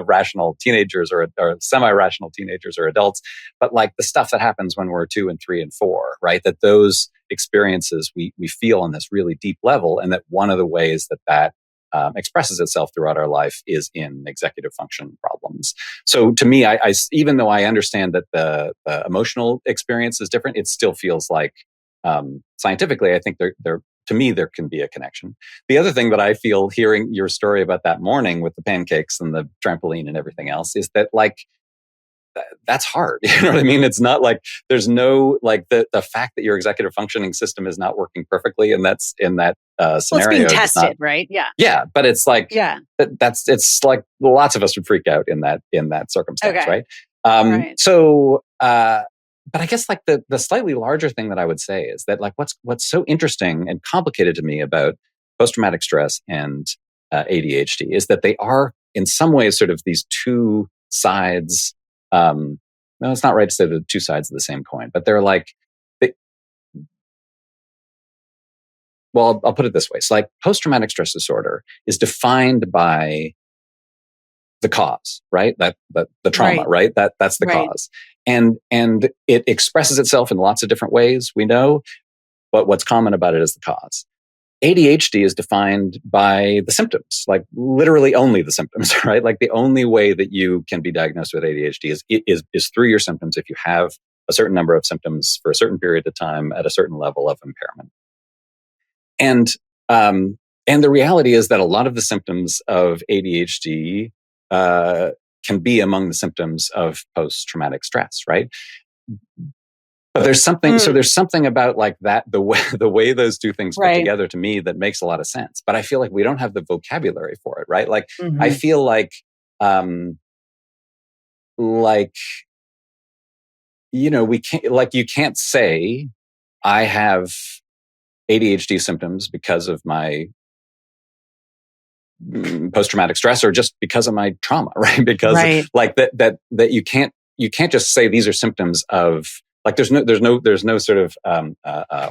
C: rational teenagers or semi-rational teenagers or adults, but like the stuff that happens when we're 2 and 3 and 4, right? That those experiences we feel on this really deep level, and that one of the ways that expresses itself throughout our life is in executive function problems. So to me, I even though I understand that the emotional experience is different, it still feels like scientifically, I think to me, there can be a connection. The other thing that I feel hearing your story about that morning with the pancakes and the trampoline and everything else is that like, that's hard. You know what I mean? It's not like there's no, like the fact that your executive functioning system is not working perfectly. And that's in that scenario.
B: Well, it's being tested, right? Yeah.
C: Yeah. But it's like,
B: yeah,
C: it's like lots of us would freak out in that circumstance.
B: Okay.
C: Right.
B: Right.
C: So, but I guess like the slightly larger thing that I would say is that like, what's so interesting and complicated to me about post-traumatic stress and ADHD is that they are in some ways sort of these 2 sides. No, it's not right to say the 2 sides of the same coin, but they're like, well, I'll put it this way. So like post-traumatic stress disorder is defined by the cause, right? That the trauma, right? That's the cause. And it expresses itself in lots of different ways, we know, but what's common about it is the cause. ADHD is defined by the symptoms, like literally only the symptoms, right? Like the only way that you can be diagnosed with ADHD is through your symptoms. If you have a certain number of symptoms for a certain period of time at a certain level of impairment. And the reality is that a lot of the symptoms of ADHD can be among the symptoms of post-traumatic stress, right? But there's something, so there's something about like that, the way those two things fit together to me that makes a lot of sense. But I feel like we don't have the vocabulary for it, right? Like, I feel like, we can't, like, you can't say I have ADHD symptoms because of my post-traumatic stress or just because of my trauma, right? Because like that you can't just say these are symptoms of, like, there's no sort of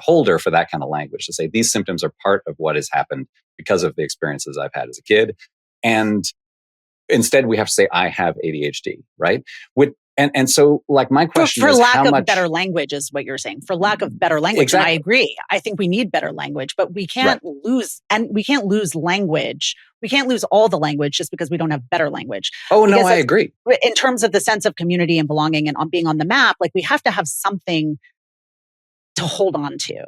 C: holder for that kind of language to say these symptoms are part of what has happened because of the experiences I've had as a kid. And instead we have to say I have ADHD, right? And so, like, my question
B: for
C: is
B: lack
C: how
B: of
C: much
B: better language is what you're saying. For lack of better language, exactly. And I agree. I think we need better language, but we can't lose language. We can't lose all the language just because we don't have better language.
C: Oh, no, I agree.
B: In terms of the sense of community and belonging and on being on the map, like, we have to have something to hold on to.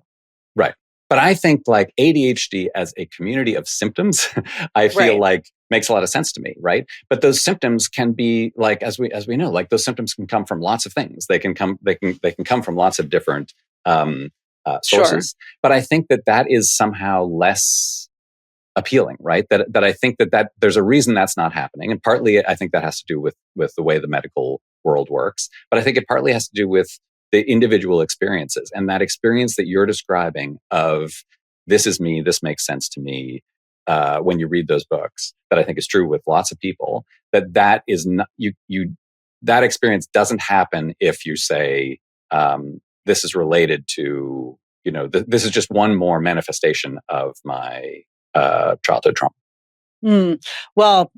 C: Right. But I think, like, ADHD as a community of symptoms, I feel like makes a lot of sense to me, right? But those symptoms can be, like, as we know, like, those symptoms can come from lots of things. They can come from lots of different sources. But I think that is somehow less appealing, right? That I think that there's a reason that's not happening, and partly I think that has to do with the way the medical world works. But I think it partly has to do with the individual experiences, and that experience that you're describing of this is me, this makes sense to me. When you read those books, that I think is true with lots of people. That is not that experience doesn't happen if you say this is related to this is just one more manifestation of my childhood trauma.
B: Well,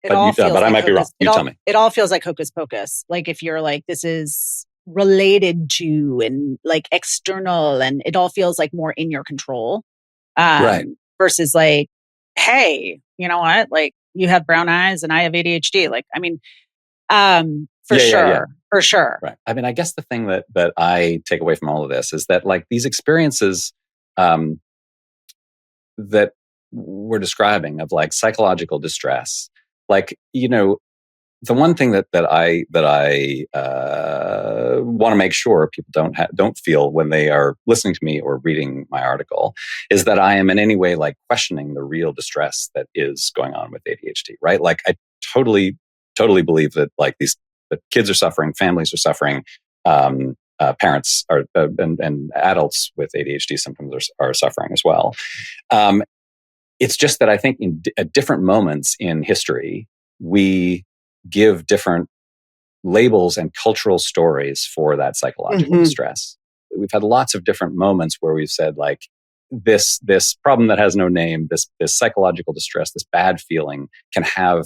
B: but
C: I might be wrong. You tell me.
B: It all feels like hocus pocus. Like, if you're like, this is related to and like external, and it all feels like more in your control.
C: Right.
B: Versus like, hey, you know what? Like, you have brown eyes and I have ADHD. Like, I mean, for sure.
C: Right. I mean, I guess the thing that I take away from all of this is that, like, these experiences that we're describing of, like, psychological distress, like, the one thing that I want to make sure people don't feel when they are listening to me or reading my article is that I am in any way, like, questioning the real distress that is going on with ADHD, right? Like, I totally believe that, like, that kids are suffering, families are suffering, parents are and adults with ADHD symptoms are suffering as well. It's just that I think at different moments in history, we give different labels and cultural stories for that psychological distress. We've had lots of different moments where we've said, like, this problem that has no name, this psychological distress, this bad feeling can have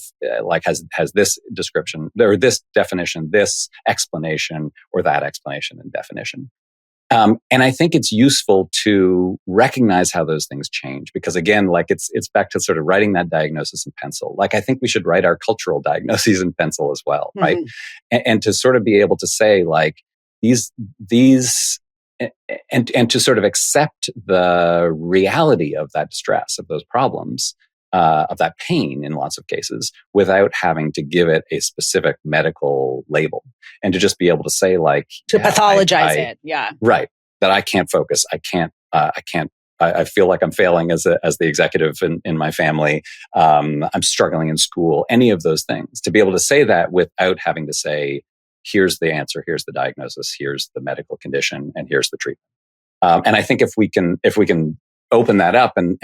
C: has this description or this definition, this explanation or that explanation and definition. And I think it's useful to recognize how those things change, because, again, like, it's back to sort of writing that diagnosis in pencil. Like, I think we should write our cultural diagnoses in pencil as well, right? And to sort of be able to say, like, these and to sort of accept the reality of that distress, of those problems, of that pain in lots of cases, without having to give it a specific medical label, and to just be able to say, like,
B: to pathologize it. Yeah.
C: Right. That I can't focus. I feel like I'm failing as the executive in my family. I'm struggling in school, any of those things, to be able to say that without having to say, here's the answer, here's the diagnosis, here's the medical condition, and here's the treatment. And I think if we can open that up and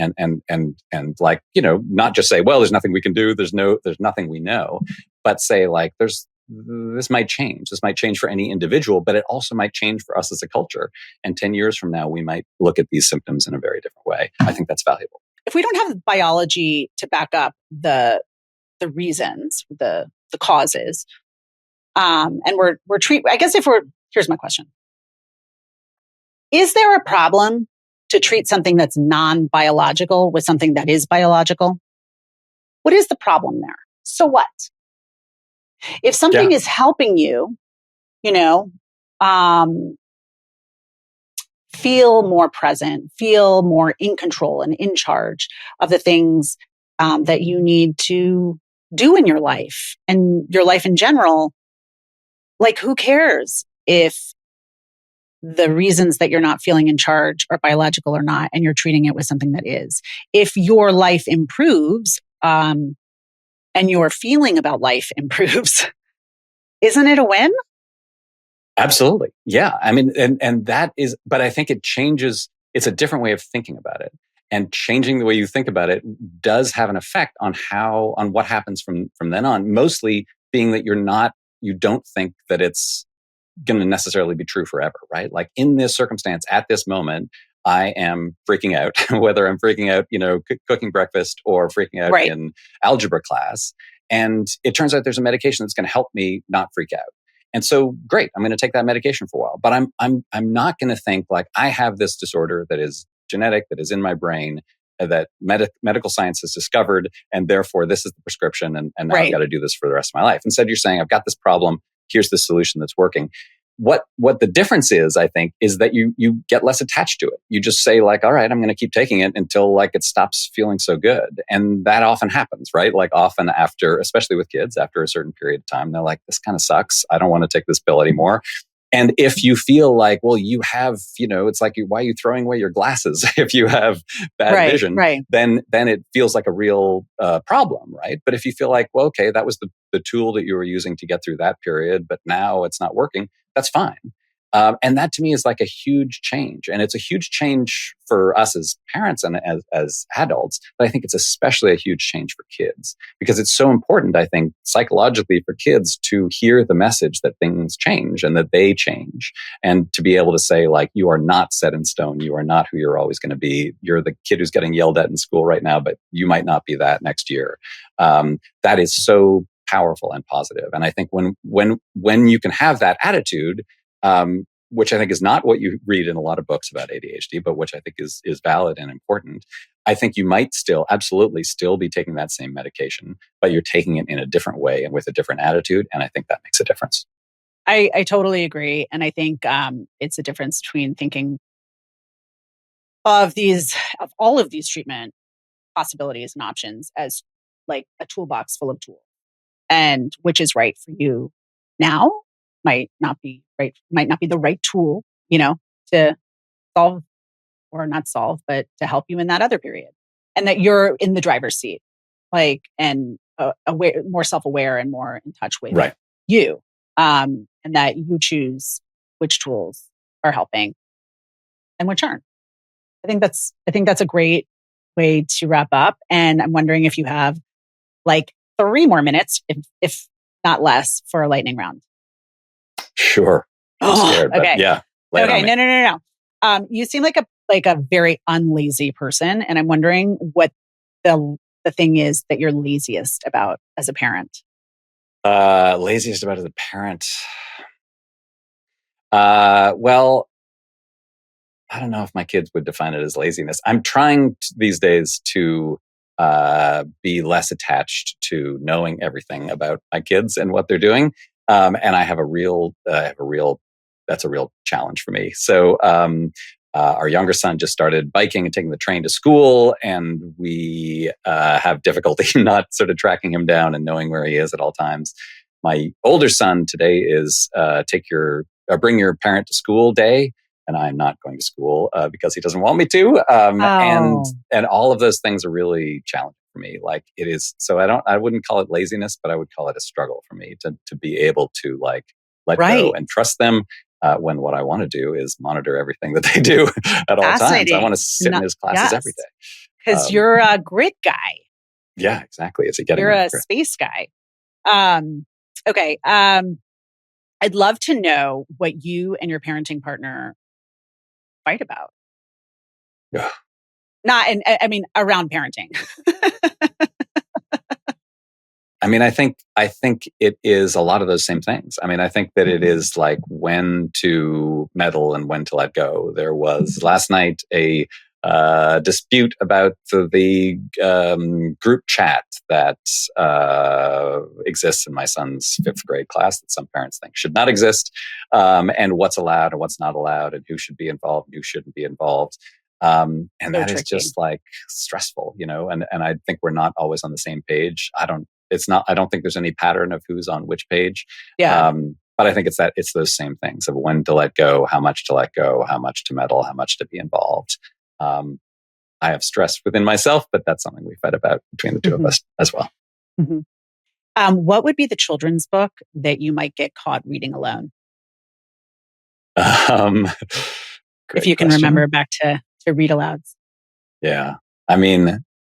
C: like, not just say, well, there's nothing we can do, there's nothing we know, but say, like, this might change. This might change for any individual, but it also might change for us as a culture. And 10 years from now, we might look at these symptoms in a very different way. I think that's valuable.
B: If we don't have biology to back up the reasons, the causes, and here's my question. Is there a problem to treat something that's non-biological with something that is biological? What is the problem there? So what? If something is helping you, you know, um, feel more present, feel more in control and in charge of the things that you need to do in your life and your life in general. Like, who cares if the reasons that you're not feeling in charge are biological or not, and you're treating it with something that is? If your life improves, and your feeling about life improves, isn't it a win?
C: Absolutely. Yeah. I mean, and that is, but I think it changes. It's a different way of thinking about it. And changing the way you think about it does have an effect on what happens from then on, mostly being that you don't think that it's going to necessarily be true forever, right? Like in this circumstance, at this moment, I am freaking out, whether I'm freaking out, cooking breakfast or freaking out
B: Right.
C: in algebra class. And it turns out there's a medication that's going to help me not freak out. And so, great, I'm going to take that medication for a while. But I'm not going to think like I have this disorder that is genetic, that is in my brain, that medical science has discovered, and therefore this is the prescription, and now I've got to do this for the rest of my life. Instead, you're saying, I've got this problem. Here's the solution that's working. What the difference is, I think, is that you get less attached to it. You just say like, all right, I'm going to keep taking it until like it stops feeling so good. And that often happens, right? Like often after, especially with kids, after a certain period of time, they're like, this kind of sucks. I don't want to take this pill anymore. And if you feel like, well, you have, it's like, why are you throwing away your glasses if you have bad vision? Then it feels like a real problem, right? But if you feel like, well, okay, that was the tool that you were using to get through that period, but now it's not working, that's fine. And that to me is like a huge change. And it's a huge change for us as parents and as adults, but I think it's especially a huge change for kids because it's so important, I think, psychologically for kids to hear the message that things change and that they change, and to be able to say like, you are not set in stone. You are not who you're always going to be. You're the kid who's getting yelled at in school right now, but you might not be that next year. That is so powerful and positive. And I think when you can have that attitude, which I think is not what you read in a lot of books about ADHD, but which I think is valid and important, I think you might absolutely still be taking that same medication, but you're taking it in a different way and with a different attitude. And I think that makes a difference.
B: I totally agree. And I think it's a difference between thinking of all of these treatment possibilities and options as like a toolbox full of tools, and which is right for you now might not be the right tool, to solve or not solve, but to help you in that other period. And that you're in the driver's seat, like, and aware, more self-aware and more in touch with you. And that you choose which tools are helping and which aren't. I think that's a great way to wrap up. And I'm wondering if you have like 3 more minutes, if not less, for a lightning round.
C: Sure. I'm scared,
B: okay.
C: But yeah.
B: Okay. No. You seem like a very unlazy person, and I'm wondering what the thing is that you're laziest about as a parent.
C: Laziest about as a parent. Well, I don't know if my kids would define it as laziness. I'm trying these days to be less attached to knowing everything about my kids and what they're doing. And I have that's a real challenge for me. So, our younger son just started biking and taking the train to school, and we have difficulty not sort of tracking him down and knowing where he is at all times. My older son today is bring your parent to school day, and I'm not going to school because he doesn't want me to. And all of those things are really challenging for me. Like it is. So I wouldn't call it laziness, but I would call it a struggle for me to be able to like let go and trust them. When what I want to do is monitor everything that they do at all times. I want to sit in his classes every day.
B: Because you're a grit guy.
C: Yeah, exactly.
B: You're a space guy. Okay. I'd love to know what you and your parenting partner fight about.
C: Yeah.
B: I mean, around parenting.
C: I mean, I think it is a lot of those same things. I mean, I think that it is like when to meddle and when to let go. There was last night a dispute about the group chat that exists in my son's 5th grade class that some parents think should not exist, and what's allowed and what's not allowed, and who should be involved and who shouldn't be involved. And so that tricky. Is just like stressful, and I think we're not always on the same page. I don't think there's any pattern of who's on which page.
B: Yeah.
C: But I think it's those same things of when to let go, how much to let go, how much to meddle, how much to be involved. I have stress within myself, but that's something we fight about between the two of us as well.
B: Mm-hmm. What would be the children's book that you might get caught reading alone? If you can remember back to read alouds.
C: Yeah.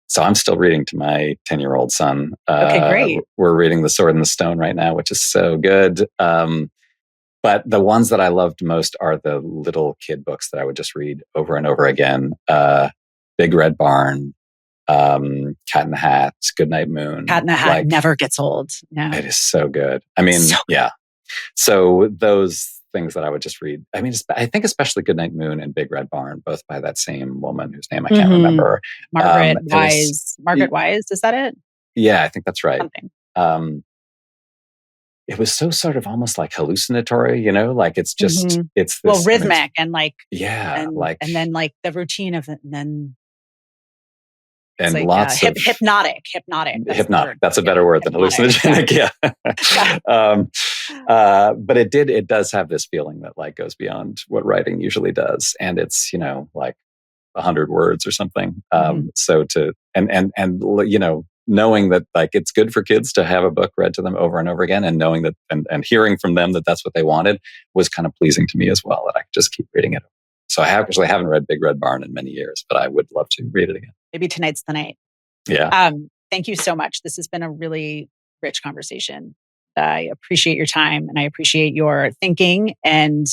C: So I'm still reading to my 10-year-old son.
B: Okay, great.
C: We're reading The Sword and the Stone right now, which is so good. But the ones that I loved most are the little kid books that I would just read over and over again. Big Red Barn, Cat in the Hat, Goodnight Moon.
B: Cat in the Hat never gets old. No.
C: It is so good. Yeah. So those things that I would just read. I think especially Goodnight Moon and Big Red Barn, both by that same woman whose name I can't remember.
B: Margaret Wise. Margaret Wise, is that it?
C: Yeah, I think that's right.
B: Something.
C: It was so sort of almost like hallucinatory, like it's just, it's this.
B: Rhythmic and like,
C: yeah,
B: and then like the routine of it,
C: and
B: like,
C: lots of
B: hypnotic.
C: That's a better word than hallucinogenic. Yeah. But it does have this feeling that like goes beyond what writing usually does. And it's, like 100 words or something. So knowing that like it's good for kids to have a book read to them over and over again, and knowing that and hearing from them that that's what they wanted was kind of pleasing to me as well, that I could just keep reading it. So I haven't read Big Red Barn in many years, but I would love to read it again.
B: Maybe tonight's the night.
C: Yeah.
B: Thank you so much. This has been a really rich conversation. I appreciate your time, and I appreciate your thinking and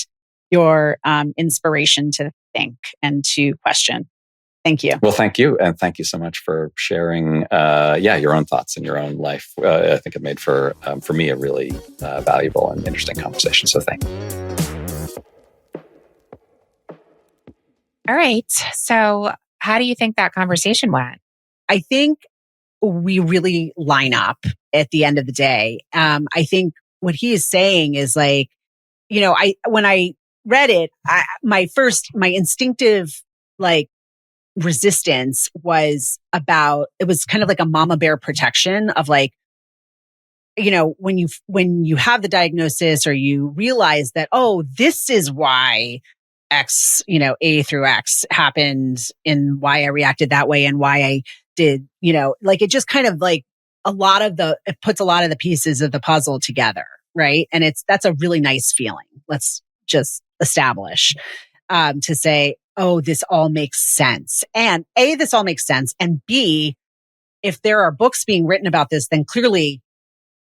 B: your inspiration to think and to question. Thank you.
C: Well, thank you. And thank you so much for sharing, your own thoughts in your own life. I think it made for me a really valuable and interesting conversation. So thank you.
A: All right. So how do you think that conversation went?
B: I think we really line up at the end of the day. I think what he is saying is like, when I read it, my instinctive like resistance was it was kind of like a mama bear protection of like, when you have the diagnosis or you realize that, oh, this is why X, A through X happened and why I reacted that way and why I did, like it just kind of like it puts a lot of the pieces of the puzzle together. Right. And that's a really nice feeling. Let's just establish, to say, oh, this all makes sense. And A, this all makes sense. And B, if there are books being written about this, then clearly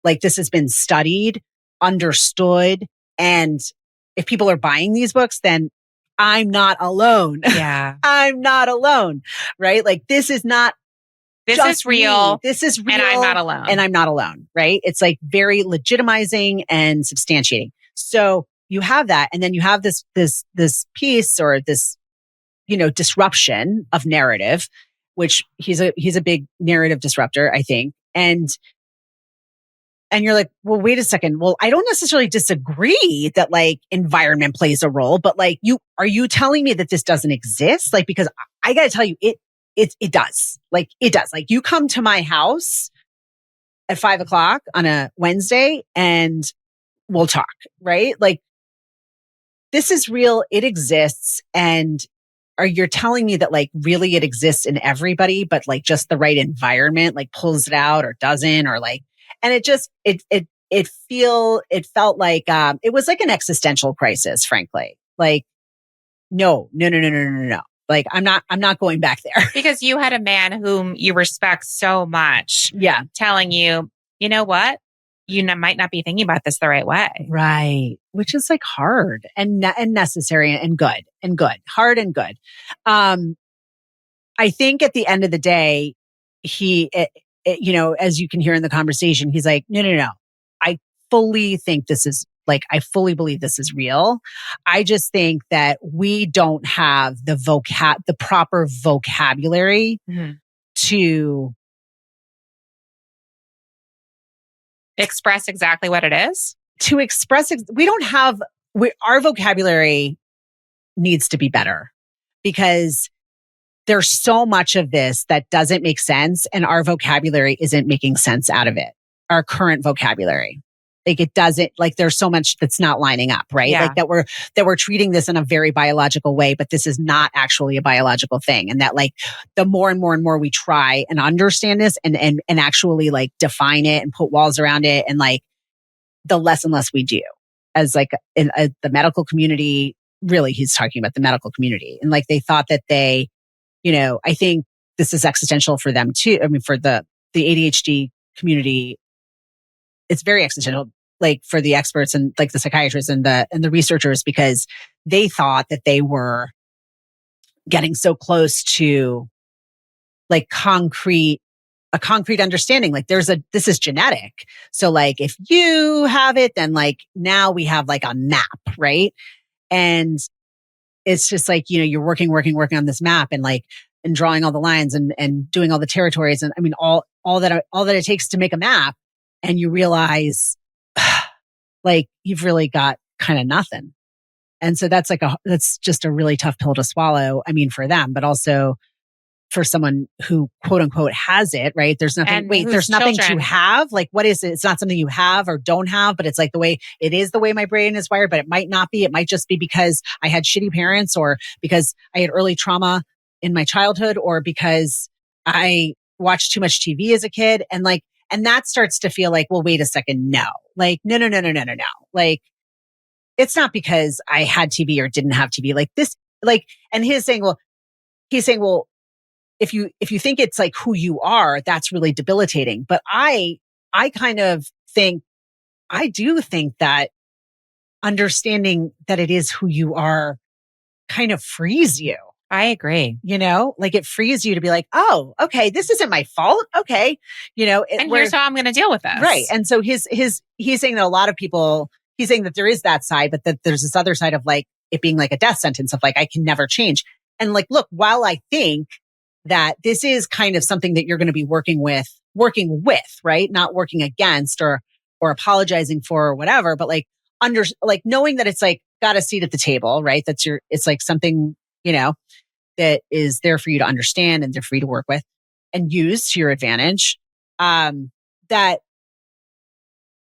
B: like this has been studied, understood. And if people are buying these books, then I'm not alone.
A: Yeah.
B: I'm not alone. Right. Like this is real. This is real.
A: And I'm not alone.
B: And I'm not alone. Right. It's like very legitimizing and substantiating. So you have that. And then you have this piece or this, disruption of narrative, which he's a big narrative disruptor, I think. And you're like, well, wait a second. Well, I don't necessarily disagree that like environment plays a role, but like are you telling me that this doesn't exist? Like, because I got to tell you, it does. Like it does. Like you come to my house at 5:00 on a Wednesday and we'll talk, right? Like this is real. It exists. And you're telling me that like really it exists in everybody, but like just the right environment, like pulls it out or doesn't, or like, and it just, it felt like, it was like an existential crisis, frankly. Like, no. Like, I'm not going back there.
A: Because you had a man whom you respect so much.
B: Yeah.
A: Telling you, you know what? You might not be thinking about this the right way.
B: Right. Which is like hard and necessary and good. Hard and good. I think at the end of the day, as you can hear in the conversation, he's like, no. I fully think this is Like, I fully believe this is real. I just think that we don't have the proper vocabulary to
A: express exactly what it is.
B: We don't have, our vocabulary needs to be better, because there's so much of this that doesn't make sense, and our vocabulary isn't making sense out of it. Our current vocabulary. Like, it doesn't, like, there's so much that's not lining up, right?
A: Yeah.
B: Like that we're treating this in a very biological way, but this is not actually a biological thing. And that, like, the more and more and more we try and understand this and actually like define it and put walls around it, and like, the less and less we do as like in the medical community. Really, he's talking about the medical community. And like, they thought that they, I think this is existential for them too. I mean, for the ADHD community, it's very existential, like for the experts and like the psychiatrists and the researchers, because they thought that they were getting so close to like a concrete understanding. Like, this is genetic. So like, if you have it, then like now we have like a map, right? And it's just like, you're working on this map, and like, and drawing all the lines and doing all the territories. And I mean, all that it takes to make a map. And you realize like, you've really got kind of nothing. And so that's just a really tough pill to swallow. I mean, for them, but also for someone who quote unquote has it, right? There's nothing, there's nothing to have. Like, what is it? It's not something you have or don't have, but it's like it is the way my brain is wired, but it might not be. It might just be because I had shitty parents, or because I had early trauma in my childhood, or because I watched too much TV as a kid. And like, and that starts to feel like, well, wait a second. No, like, no. Like, it's not because I had TV or didn't have TV, like this, like, and he's saying, well, if you think it's like who you are, that's really debilitating. But I kind of think, I do think that understanding that it is who you are kind of frees you.
A: I agree.
B: Like, it frees you to be like, oh, okay, this isn't my fault. Okay.
A: And here's how I'm going to deal with this.
B: Right. And so he's saying that a lot of people, he's saying that there is that side, but that there's this other side of like it being like a death sentence of like, I can never change. And like, look, while I think that this is kind of something that you're going to be working with, right? Not working against or apologizing for or whatever, but like knowing that it's like got a seat at the table, right? It's like something, that is there for you to understand and there for you to work with and use to your advantage. That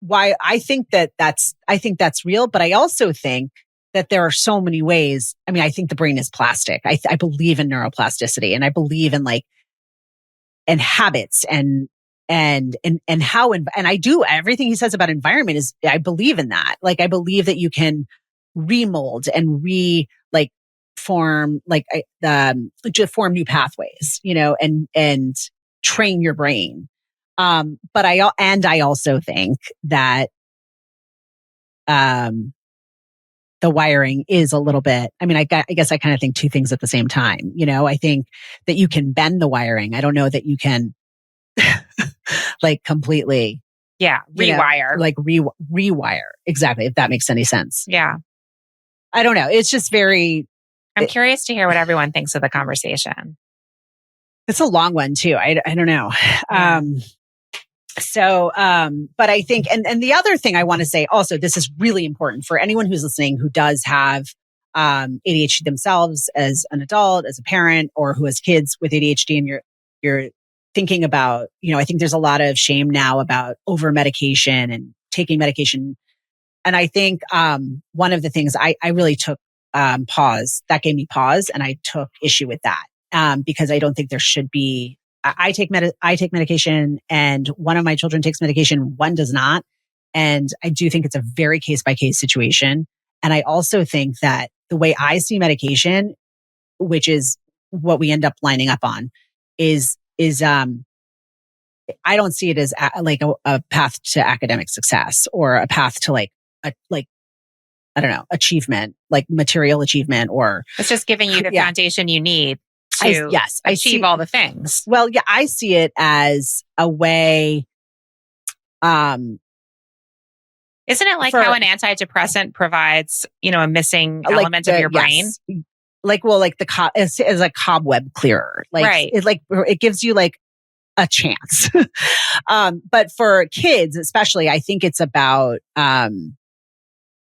B: why I think that's real, but I also think that there are so many ways. I mean, I think the brain is plastic. I believe in neuroplasticity, and I believe in like, and habits and how, and I do everything he says about environment is, I believe in that. Like, I believe that you can remold and form, form new pathways, and train your brain. But I also think that, the wiring is a little bit, I mean, I guess I kind of think two things at the same time. I think that you can bend the wiring. I don't know that you can like completely.
A: Yeah. Rewire.
B: Rewire. Exactly. If that makes any sense.
A: Yeah.
B: I don't know. It's just
A: I'm curious to hear what everyone thinks of the conversation.
B: It's a long one too. I don't know.
A: Yeah.
B: But I think, and the other thing I want to say also, this is really important for anyone who's listening who does have ADHD themselves as an adult, as a parent, or who has kids with ADHD, and you're thinking about, I think there's a lot of shame now about over medication and taking medication. And I think one of the things I really took pause, that gave me pause, and I took issue with that because I don't think there should be. I take medication, and one of my children takes medication, one does not. And I do think it's a very case by case situation. And I also think that the way I see medication, which is what we end up lining up on, is I don't see it as a path to academic success or a path to I don't know, achievement, like material achievement, or
A: it's just giving you the foundation you need to achieve all the things.
B: Well, yeah, I see it as a way,
A: Isn't it like how an antidepressant provides, a missing element of your brain?
B: Yes. Is a cobweb clearer.
A: Right.
B: It gives you like a chance. But for kids, especially, I think it's about,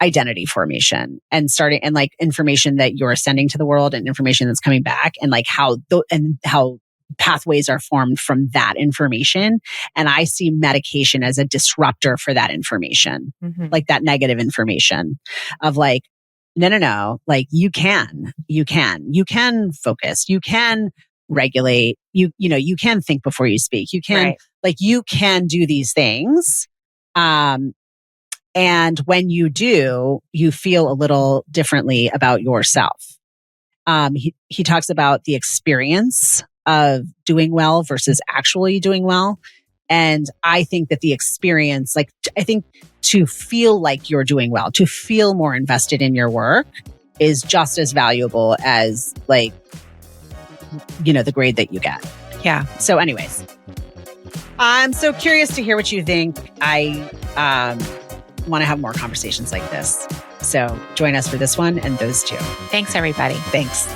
B: identity formation and like information that you're sending to the world and information that's coming back, and like how pathways are formed from that information. And I see medication as a disruptor for that information, like that negative information of like, no, like you can focus, you can regulate, you can think before you speak, you can, like, you can do these things. And when you do, you feel a little differently about yourself. He talks about the experience of doing well versus actually doing well. And I think that the experience, I think to feel like you're doing well, to feel more invested in your work is just as valuable as the grade that you get.
A: Yeah.
B: So anyways, I'm so curious to hear what you think. I want to have more conversations like this. So join us for this one and those two.
A: Thanks, everybody.
B: Thanks.